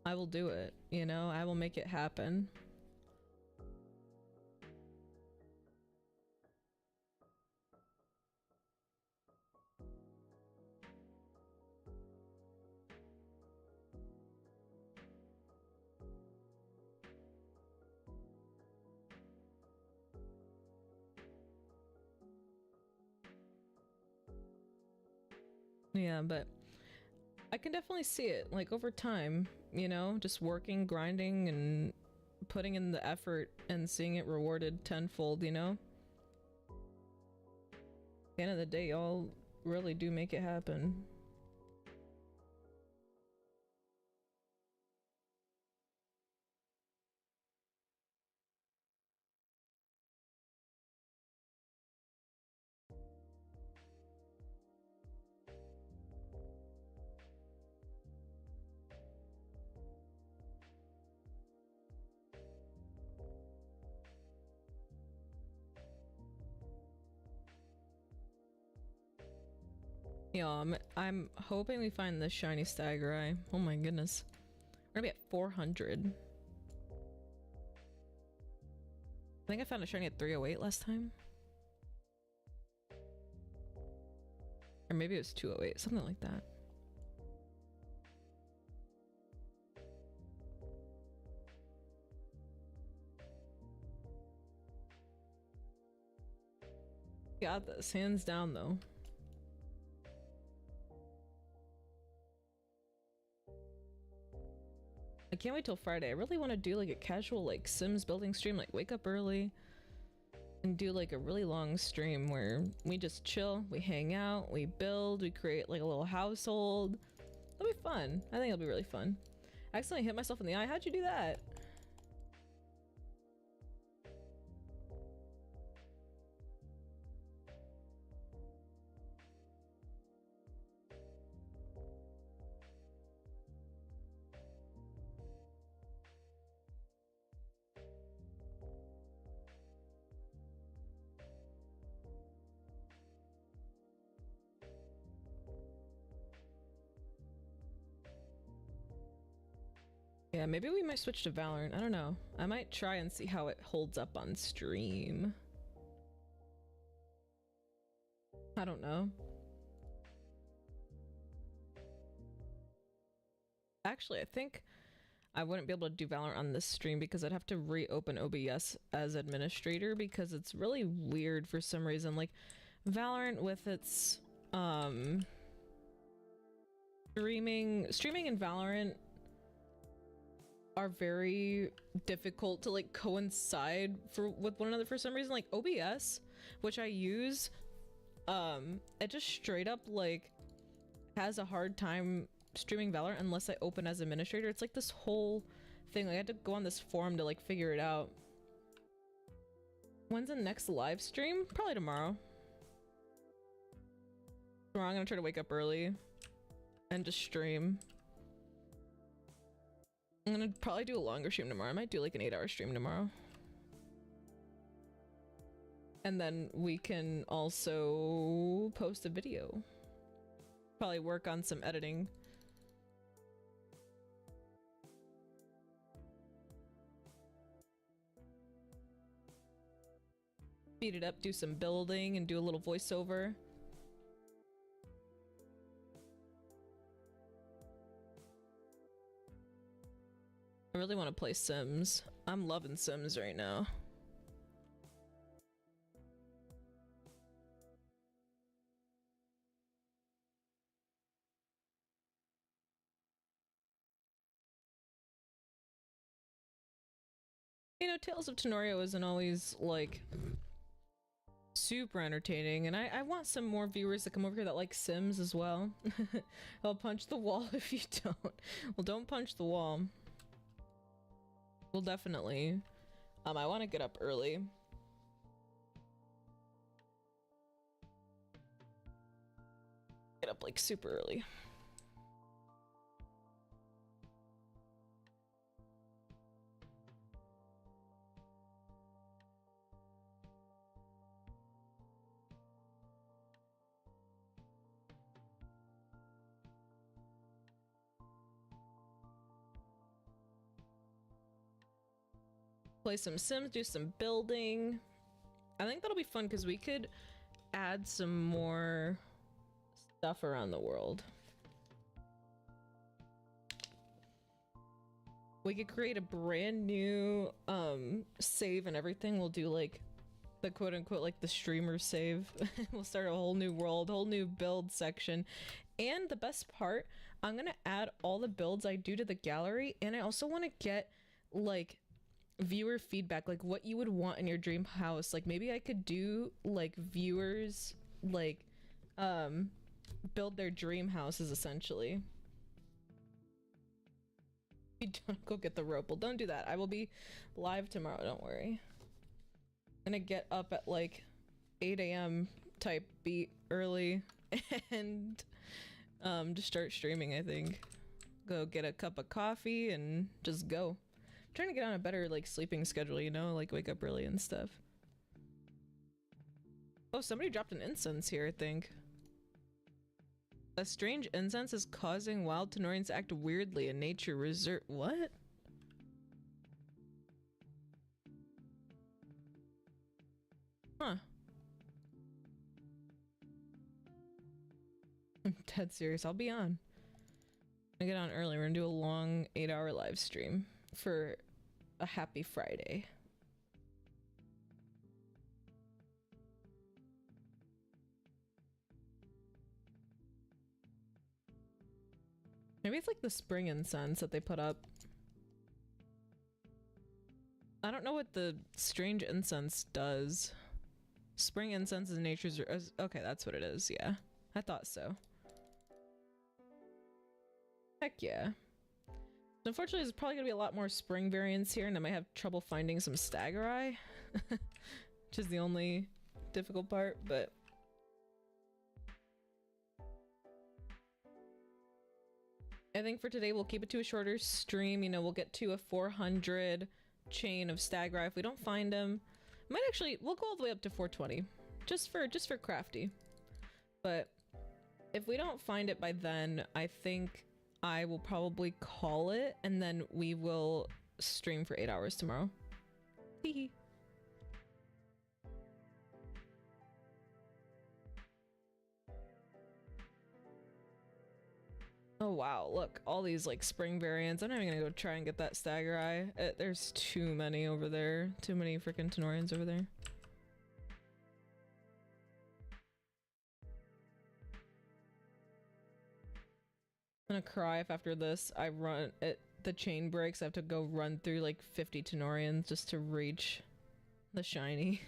I will do it, you know? I will make it happen. Yeah, but I can definitely see it, like, over time, you know? Just working, grinding, and putting in the effort and seeing it rewarded tenfold, you know? At the end of the day, y'all really do make it happen. Yeah, I'm hoping we find this shiny Stagurai. Oh my goodness. We're gonna be at 400. I think I found a shiny at 308 last time. Or maybe it was 208, something like that. Got this, hands down though. I can't wait till Friday. I really want to do like a casual like Sims building stream, like wake up early and do like a really long stream where we just chill, we hang out, we build, we create like a little household. That'll be fun. I think it'll be really fun. I accidentally hit myself in the eye. How'd you do that? Yeah, maybe we might switch to Valorant. I don't know. I might try and see how it holds up on stream. I don't know. Actually, I think I wouldn't be able to do Valorant on this stream because I'd have to reopen OBS as administrator because it's really weird for some reason. Like, Valorant with its, streaming and Valorant are very difficult to like coincide with one another for some reason. Like OBS, which I use, it just straight up like has a hard time streaming Valorant unless I open as administrator. It's like this whole thing. Like, I had to go on this forum to like figure it out. When's the next live stream? Probably tomorrow. Tomorrow I'm gonna try to wake up early and just stream. I'm gonna probably do a longer stream tomorrow. I might do like an 8-hour stream tomorrow. And then we can also post a video. Probably work on some editing. Speed it up, do some building, and do a little voiceover. I really want to play Sims. I'm loving Sims right now. You know, Tales of Tanorio isn't always, like, super entertaining, and I want some more viewers to come over here that like Sims as well. I'll punch the wall if you don't. Well, don't punch the wall. Well, definitely. I want to get up early. Get up, like, super early. Play some Sims, do some building. I think that'll be fun because we could add some more stuff around the world. We could create a brand new save and everything. We'll do like the quote-unquote like the streamer save. We'll start a whole new world, whole new build section. And the best part, I'm gonna add all the builds I do to the gallery, and I also want to get like viewer feedback, like what you would want in your dream house. Like maybe I could do like viewers like build their dream houses essentially. You don't go get the rope. Well, don't do that. I will be live tomorrow, don't worry. I'm gonna get up at like 8 AM type beat early and just start streaming. I think go get a cup of coffee and just go. I'm trying to get on a better like sleeping schedule, you know, like wake up early and stuff. Oh, somebody dropped an incense here, I think. A strange incense is causing wild Tanorians to act weirdly in nature reserve. What? Huh. I'm dead serious. I'll be on. I get on early. We're gonna do a long 8-hour live stream for a happy Friday. Maybe it's like the spring incense that they put up. I don't know what the strange incense does. Spring incense is nature's... Okay, that's what it is, yeah. I thought so. Heck yeah. Unfortunately, there's probably gonna be a lot more spring variants here, and I might have trouble finding some Stagurai. Which is the only difficult part, but... I think for today we'll keep it to a shorter stream. You know, we'll get to a 400 chain of Stagurai. If we don't find them, might actually, we'll go all the way up to 420. Just for crafty. But if we don't find it by then, I think I will probably call it, and then we will stream for 8 hours tomorrow. Hee. Oh wow, look, all these like spring variants. I'm not even gonna go try and get that Stagurai. There's too many over there. Too many freaking Tenorians over there. I'm gonna cry if after this I run it. The chain breaks. I have to go run through like 50 Tenorians just to reach the shiny.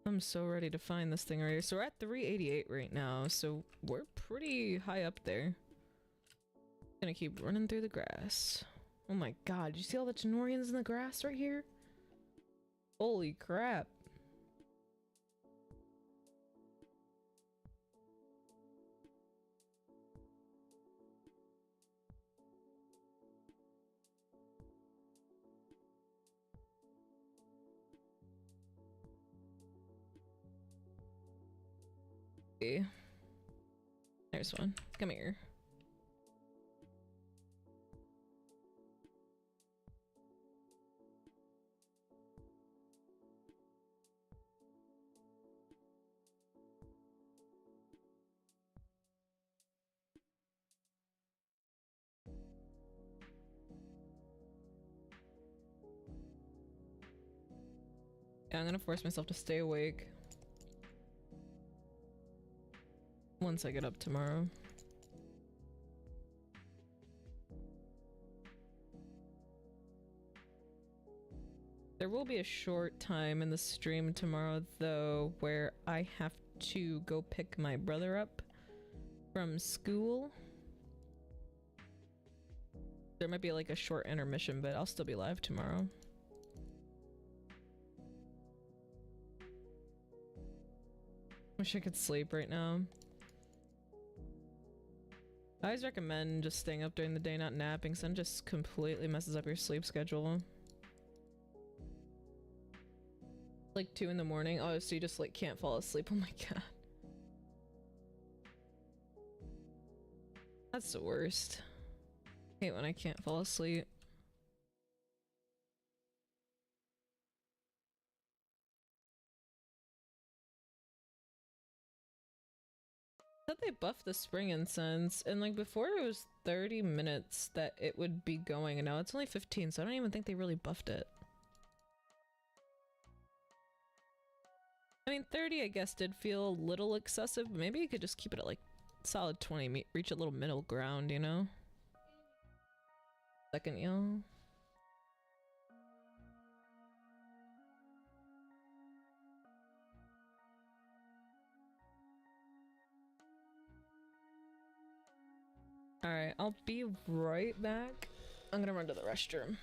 I'm so ready to find this thing right here. So we're at 388 right now, so we're pretty high up there. Gonna keep running through the grass. Oh my god, did you see all the Tenorians in the grass right here? Holy crap. There's one. Come here. Yeah, I'm gonna force myself to stay awake once I get up tomorrow. There will be a short time in the stream tomorrow though where I have to go pick my brother up from school. There might be like a short intermission, but I'll still be live tomorrow. Wish I could sleep right now. I always recommend just staying up during the day, not napping, so it just completely messes up your sleep schedule. Like 2 in the morning. Oh, so you just like can't fall asleep. Oh my god. That's the worst. I hate when I can't fall asleep. I thought they buffed the spring incense, and like before it was 30 minutes that it would be going, and now it's only 15, so I don't even think they really buffed it. I mean, 30 I guess did feel a little excessive, but maybe you could just keep it at like solid 20, reach a little middle ground, you know? Second, yo. Alright, I'll be right back. I'm gonna run to the restroom.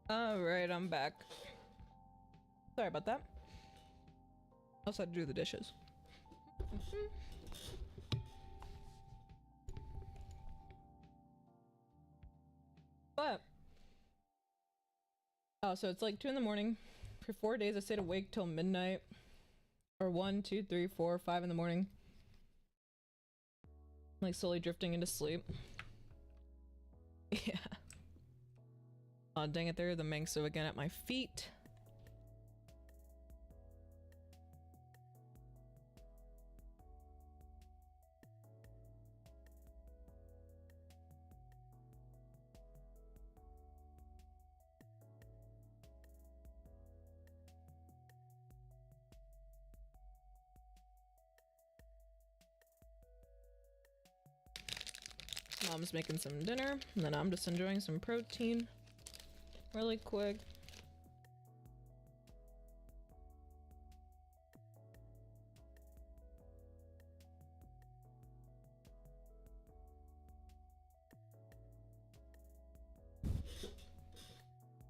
Alright, I'm back. Sorry about that. Also had to do the dishes. But oh, so it's like 2 in the morning. For 4 days I stayed awake till midnight. Or 1, 2, 3, 4, 5 in the morning. Like slowly drifting into sleep. Yeah. Oh dang it, there are the Mangso again at my feet. Mom's making some dinner, and then I'm just enjoying some protein really quick.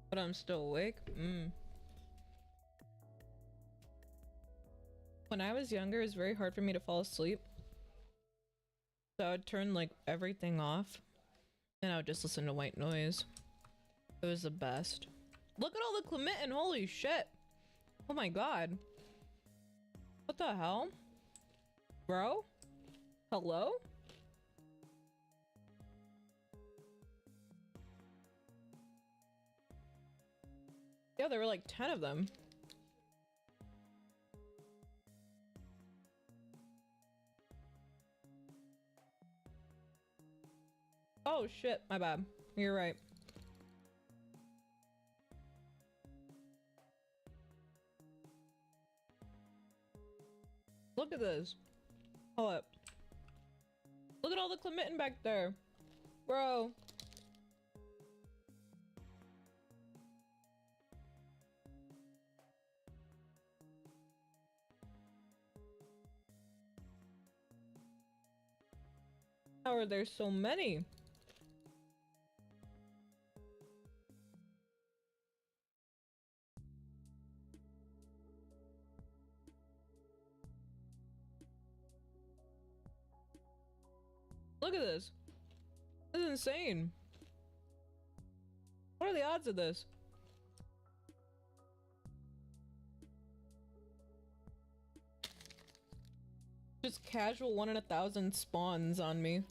But I'm still awake. When I was younger, it was very hard for me to fall asleep. So I would turn like everything off and I would just listen to white noise. It was the best. Look at all the Clementin, holy shit. Oh my god. What the hell? Bro? Hello? Yeah, there were like 10 of them. Oh shit, my bad. You're right. Look at this. Hold up. Look at all the Clementin back there. Bro. How are there so many? Look at this. This is insane. What are the odds of this? Just casual 1 in 1,000 spawns on me.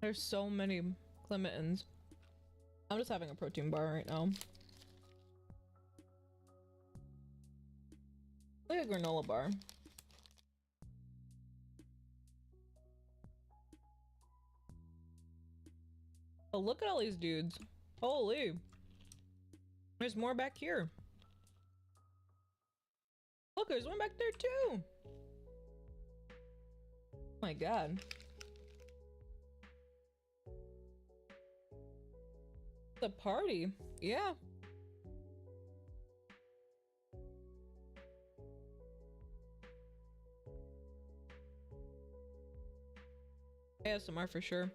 There's so many Clementins. I'm just having a protein bar right now. Like a granola bar. Oh, look at all these dudes. Holy. There's more back here. Look, there's one back there too. Oh my god. The party. Yeah. ASMR for sure.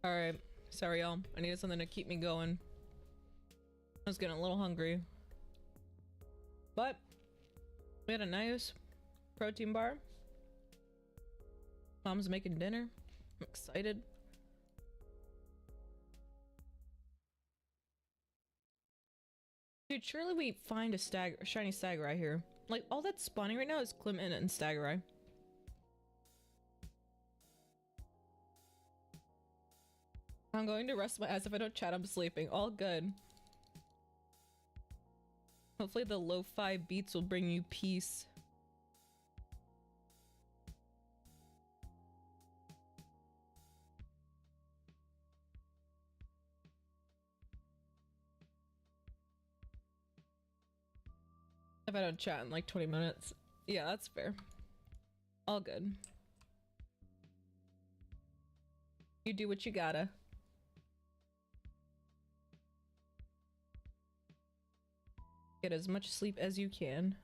Alright. Sorry, y'all. I needed something to keep me going. I was getting a little hungry. But we had a nice protein bar. Mom's making dinner. I'm excited. Dude, surely we find a shiny Stagurai here. Like, all that's spawning right now is Clement and Stagurai. I'm going to rest my ass. If I don't chat, I'm sleeping. All good. Hopefully the lo-fi beats will bring you peace. If I don't chat in like 20 minutes. Yeah, that's fair. All good. You do what you gotta. Get as much sleep as you can.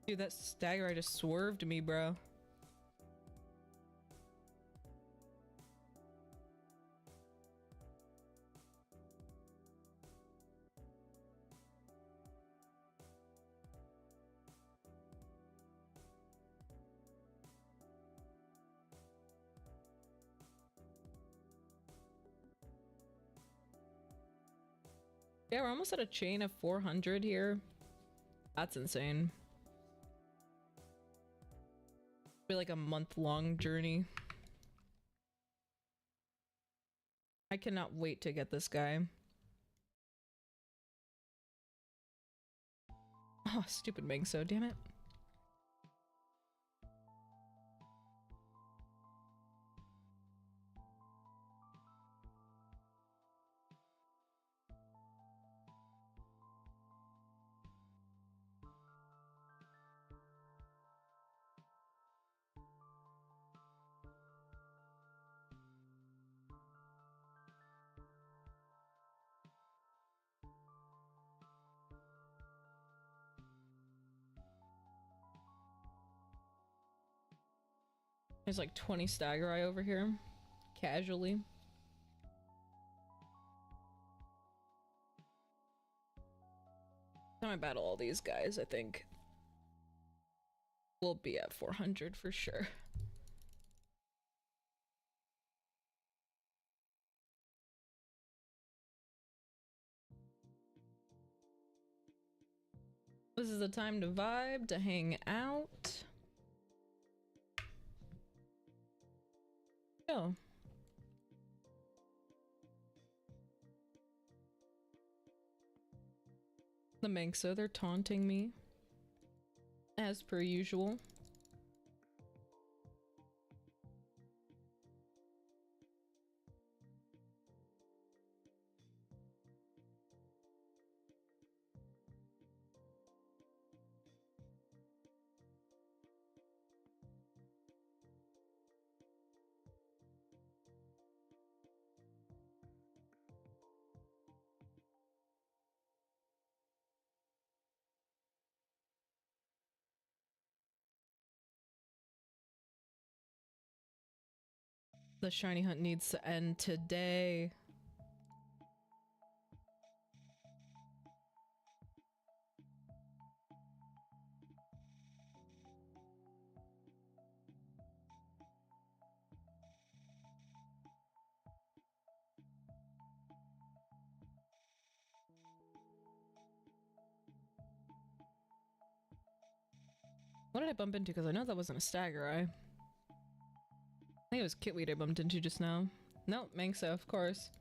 Dude, that Stagurai just swerved me, bro. Yeah, we're almost at a chain of 400 here. That's insane. Be like a month-long journey. I cannot wait to get this guy. Oh, stupid Mingso, damn it. There's like 20 Stagurai over here. Casually. Time I battle all these guys, I think we'll be at 400 for sure. This is the time to vibe, to hang out. Oh. The Mingso, they're taunting me. As per usual. The shiny hunt needs to end today. What did I bump into? Because I know that wasn't a Stagurai. I think it was Kitweed I bumped into just now. Nope, Mingso, of course.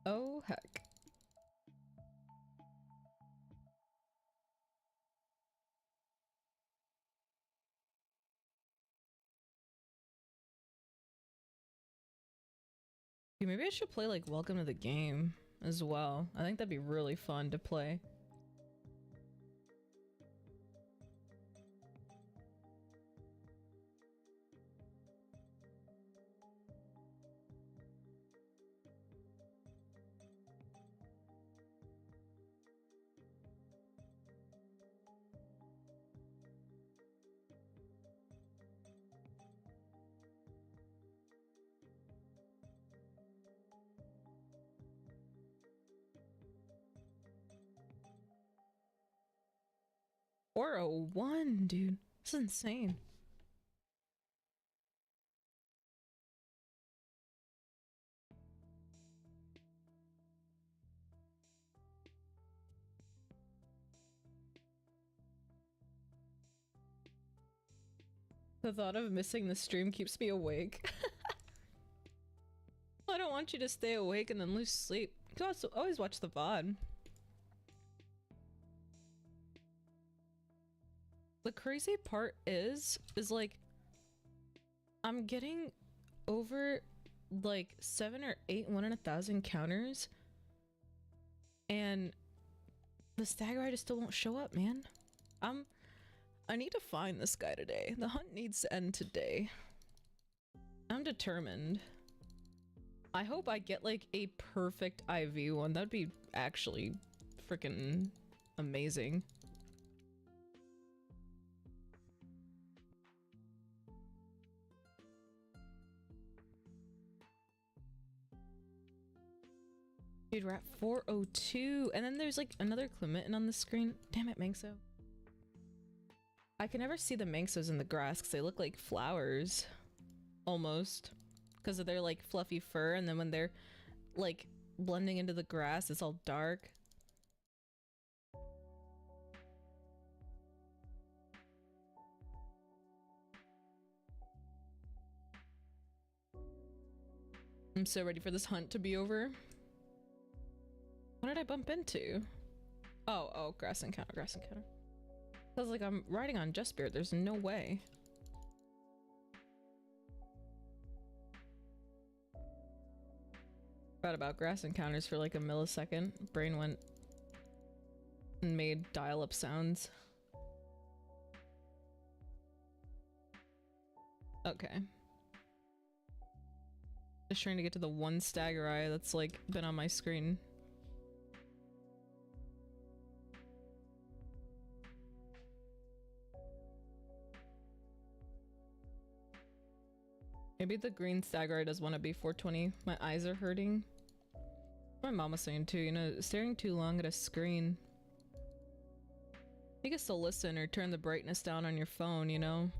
Oh, heck. Dude, maybe I should play like Welcome to the Game as well. I think that'd be really fun to play. Or a 1, dude. This is insane. The thought of missing the stream keeps me awake. I don't want you to stay awake and then lose sleep. You can also always watch the VOD. The crazy part is like, I'm getting over like 7 or 8 1 in 1,000 counters, and the Stagurai just still won't show up, man. I need to find this guy today. The hunt needs to end today. I'm determined. I hope I get like a perfect IV one. That'd be actually freaking amazing. Dude, we're at 402, and then there's like another Clementon on the screen. Damn it, Mangso. I can never see the Mangsos in the grass because they look like flowers. Almost. Because of their like fluffy fur, and then when they're like blending into the grass, it's all dark. I'm so ready for this hunt to be over. What did I bump into? Oh, grass encounter, grass encounter. I was like, I'm riding on Justbeard, there's no way. Forgot about grass encounters for like a millisecond. Brain went and made dial-up sounds. Okay. Just trying to get to the one Stagurai that's like been on my screen. Maybe the green Stagurai does want to be 420. My eyes are hurting. My mom was saying too, you know, staring too long at a screen. You can still listen or turn the brightness down on your phone, you know?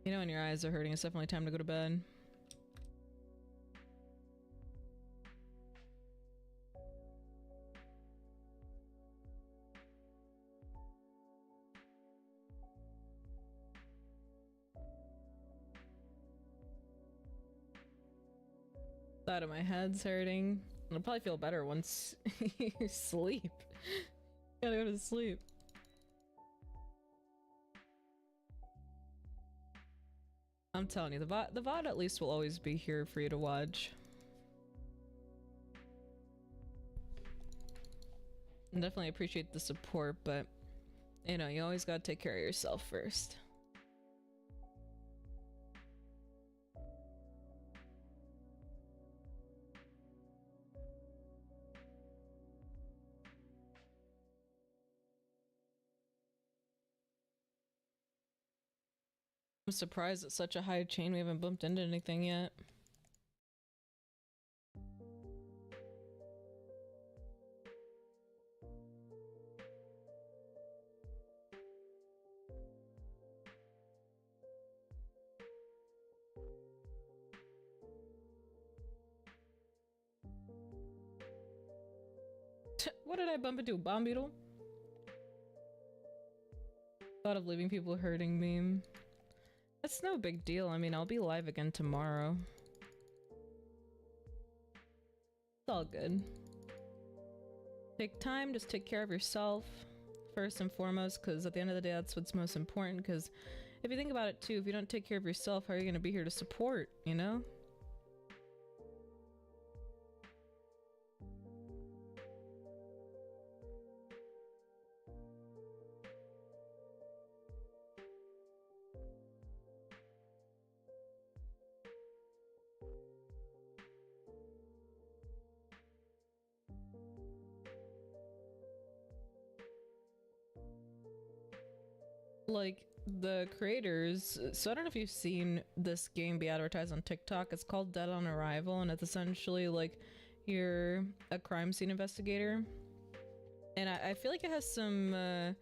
You know when your eyes are hurting, it's definitely time to go to bed. Side of my head's hurting. It'll probably feel better once you sleep. Gotta go to sleep. I'm telling you, the VOD at least will always be here for you to watch. I definitely appreciate the support, but you know, you always gotta take care of yourself first. I'm surprised it's such a high chain we haven't bumped into anything yet. What did I bump into? Bomb beetle? Thought of leaving people hurting meme. That's no big deal. I mean, I'll be live again tomorrow. It's all good. Take time, just take care of yourself. first and foremost, because at the end of the day, that's what's most important. Because if you think about it too, if you don't take care of yourself, how are you going to be here to support, you know? Like the creators, so I don't know if you've seen this game be advertised on TikTok. It's called Dead on Arrival, and it's essentially like you're a crime scene investigator. And I feel like it has some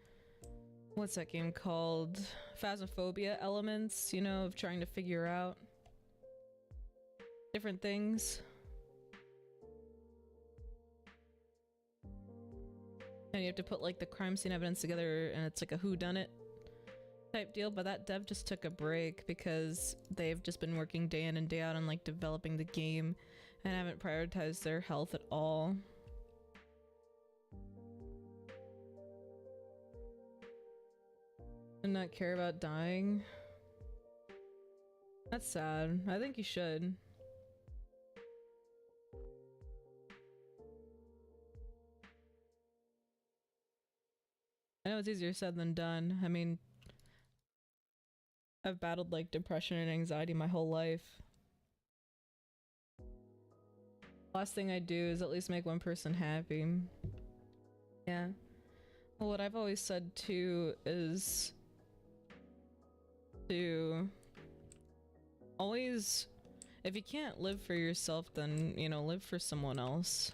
what's that game called, phasmophobia elements, you know, of trying to figure out different things. And you have to put like the crime scene evidence together, and it's like a whodunit type deal. But that dev just took a break because they've just been working day in and day out on like developing the game and haven't prioritized their health at all. And not care about dying. That's sad. I think you should. I know it's easier said than done. I mean, I've battled like depression and anxiety my whole life. Last thing I do is at least make one person happy. Yeah. Well, what I've always said too is to always, if you can't live for yourself, then, you know, live for someone else.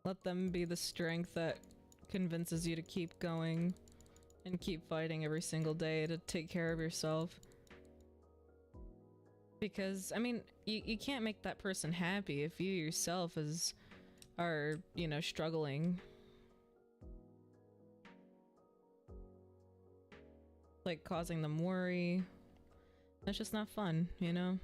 Let them be the strength that convinces you to keep going and keep fighting every single day to take care of yourself. Because, I mean, you can't make that person happy if you yourself are, you know, struggling. Like, causing them worry. That's just not fun, you know?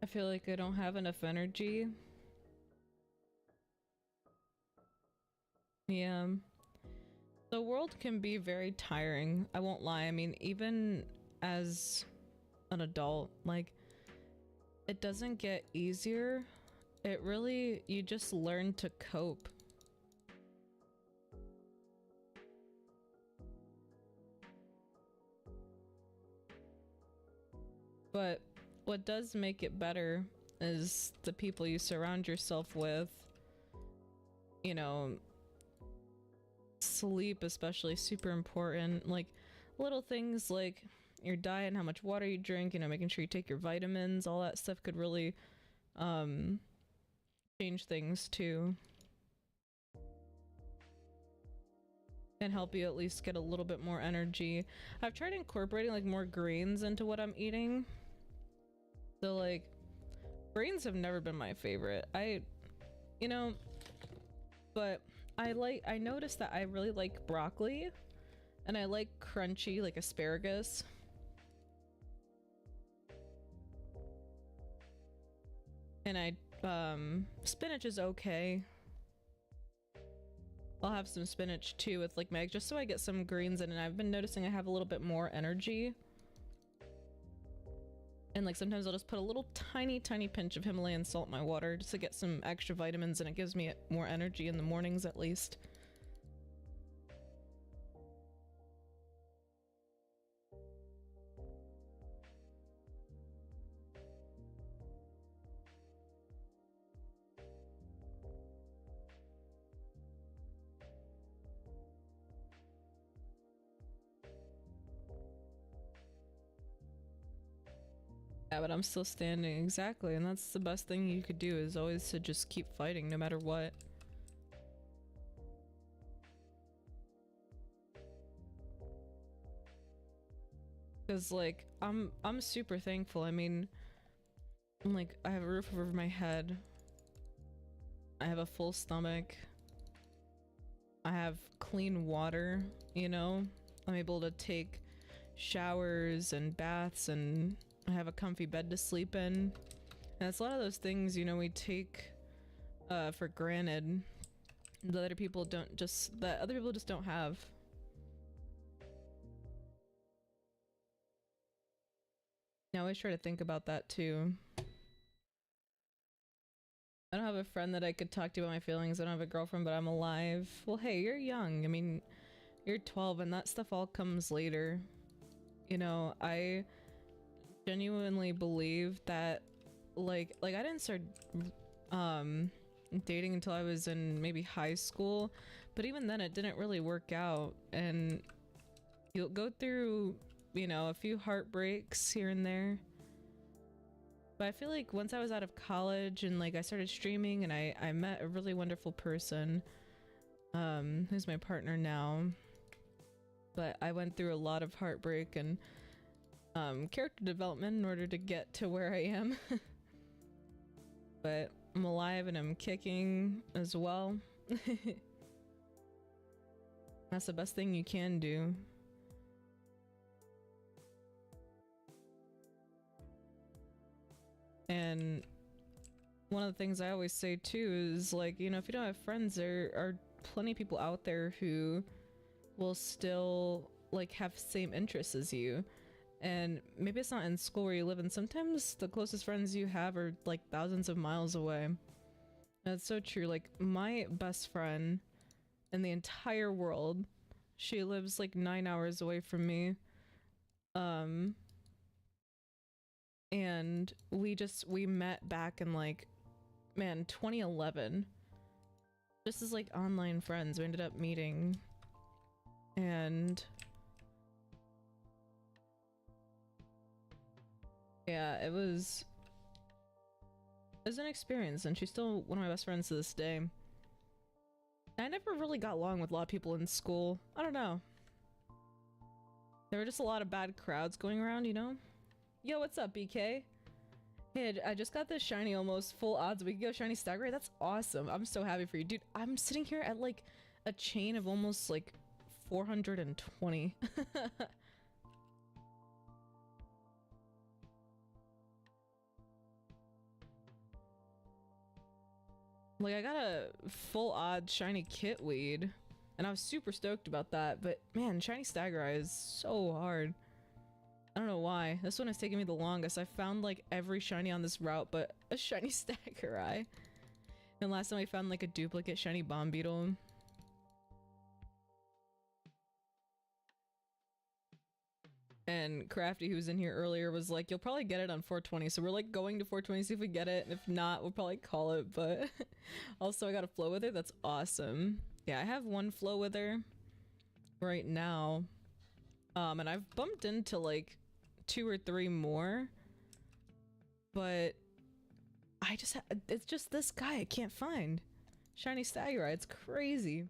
I feel like I don't have enough energy. Yeah. The world can be very tiring, I won't lie. I mean, even as an adult, like, it doesn't get easier. It really, you just learn to cope. But what does make it better is the people you surround yourself with. You know, sleep especially, super important. Like, little things like your diet and how much water you drink, you know, making sure you take your vitamins, all that stuff could really change things too. And help you at least get a little bit more energy. I've tried incorporating like more greens into what I'm eating. So like, greens have never been my favorite. You know, but I noticed that I really like broccoli, and I like crunchy, like asparagus. And spinach is okay. I'll have some spinach too with like Meg, just so I get some greens in, and I've been noticing I have a little bit more energy. And like sometimes I'll just put a little tiny pinch of Himalayan salt in my water just to get some extra vitamins, and it gives me more energy in the mornings at least. Yeah, but I'm still standing, exactly, and that's the best thing you could do, is always to just keep fighting no matter what. Cause like, I'm super thankful. I mean, like, I have a roof over my head. I have a full stomach. I have clean water, you know? I'm able to take showers and baths, and I have a comfy bed to sleep in. And it's a lot of those things, you know, we take for granted that other people just don't have. I always try to think about that too. I don't have a friend that I could talk to about my feelings. I don't have a girlfriend, but I'm alive. Well, hey, you're young. I mean, you're 12 and that stuff all comes later. You know, I genuinely believe that like I didn't start dating until I was in maybe high school, but even then it didn't really work out, and you'll go through, you know, a few heartbreaks here and there. But I feel like once I was out of college and like I started streaming, and I met a really wonderful person who's my partner now. But I went through a lot of heartbreak and character development in order to get to where I am. But I'm alive and I'm kicking as well. That's the best thing you can do. And one of the things I always say too is, like, you know, if you don't have friends, there are plenty of people out there who will still like have same interests as you. And maybe it's not in school where you live, and sometimes the closest friends you have are like thousands of miles away. That's so true. Like, my best friend in the entire world, she lives like 9 hours away from me. And we met back in like, man, 2011. Just as like online friends. We ended up meeting, and yeah, it was an experience, and she's still one of my best friends to this day. I never really got along with a lot of people in school. I don't know. There were just a lot of bad crowds going around, you know? Yo, what's up, BK? Hey, I just got this shiny almost full odds. We can go shiny Stagurai. That's awesome. I'm so happy for you. Dude, I'm sitting here at like a chain of almost like 420. Like, I got a full odd shiny kit weed, and I was super stoked about that, but man, shiny Stagurai is so hard. I don't know why. This one has taken me the longest. I found like every shiny on this route but a shiny Stagurai. And last time I found like a duplicate shiny bomb beetle. And Crafty, who was in here earlier, was like, you'll probably get it on 420. So we're like going to 420, see if we get it. And if not, we'll probably call it. But also I got a flow wither. That's awesome. Yeah, I have one flow wither right now. And I've bumped into like 2 or 3 more. But I just, it's just this guy I can't find. Shiny Stagurai, it's crazy.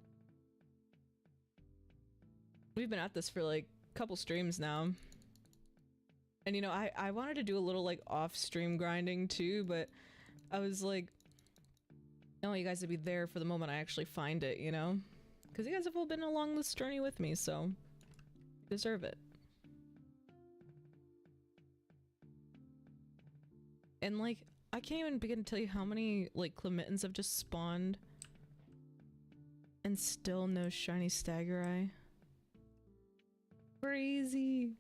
We've been at this for like a couple streams now. And you know, I wanted to do a little like off-stream grinding too, but I was like, I want you guys to be there for the moment I actually find it, you know? Because you guys have all been along this journey with me, so you deserve it. And like, I can't even begin to tell you how many like Clementins have just spawned and still no shiny Stagurai. Crazy.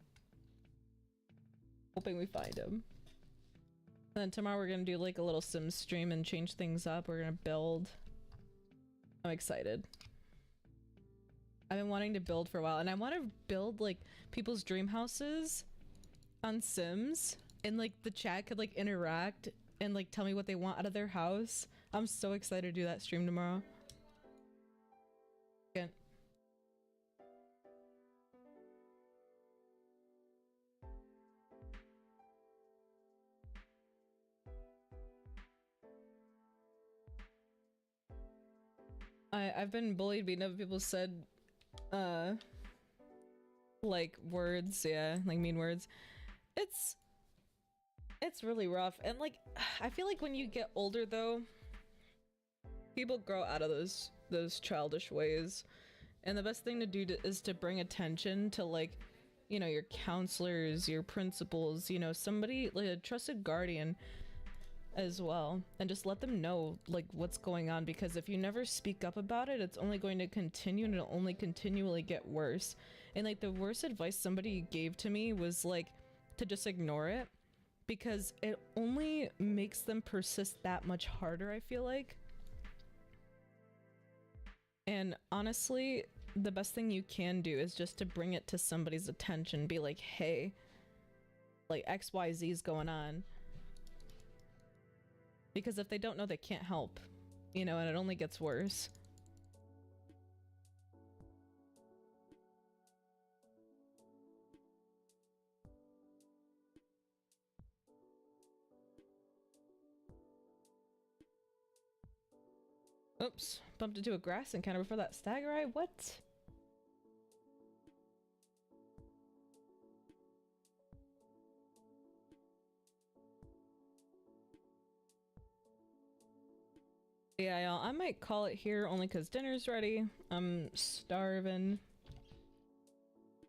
Hoping we find him. And then tomorrow we're gonna do like a little Sims stream and change things up. We're gonna build. I'm excited. I've been wanting to build for a while, and I want to build like people's dream houses on Sims, and like the chat could like interact and like tell me what they want out of their house. I'm so excited to do that stream tomorrow. Again. I've been bullied because people said, like words, yeah, like mean words. It's really rough, and like, I feel like when you get older though, people grow out of those childish ways, and the best thing to do is to bring attention to, like, you know, your counselors, your principals, you know, somebody like a trusted guardian as well, and just let them know like what's going on, because if you never speak up about it, it's only going to continue and it'll only continually get worse. And like the worst advice somebody gave to me was like to just ignore it, because it only makes them persist that much harder, I feel like. And honestly, the best thing you can do is just to bring it to somebody's attention, be like, hey, like XYZ is going on. Because if they don't know, they can't help, you know, and it only gets worse. Oops, bumped into a grass encounter before that. Stagurai, what? Yeah, y'all, I might call it here only because dinner's ready. I'm starving.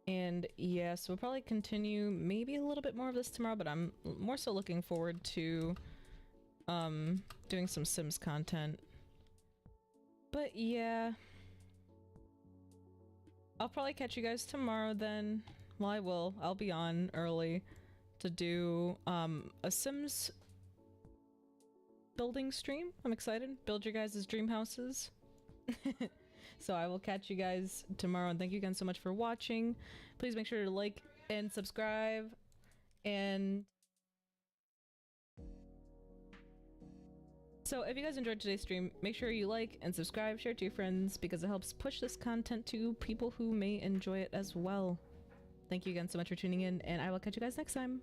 And yes, we'll probably continue maybe a little bit more of this tomorrow, but I'm more so looking forward to doing some Sims content. But yeah, I'll probably catch you guys tomorrow then. Well, I will. I'll be on early to do a Sims building stream. I'm excited. Build your guys' dream houses. So I will catch you guys tomorrow, and thank you again so much for watching. Please make sure to like and subscribe, and so if you guys enjoyed today's stream, make sure you like and subscribe, share it to your friends, because it helps push this content to people who may enjoy it as well. Thank you again so much for tuning in, and I will catch you guys next time.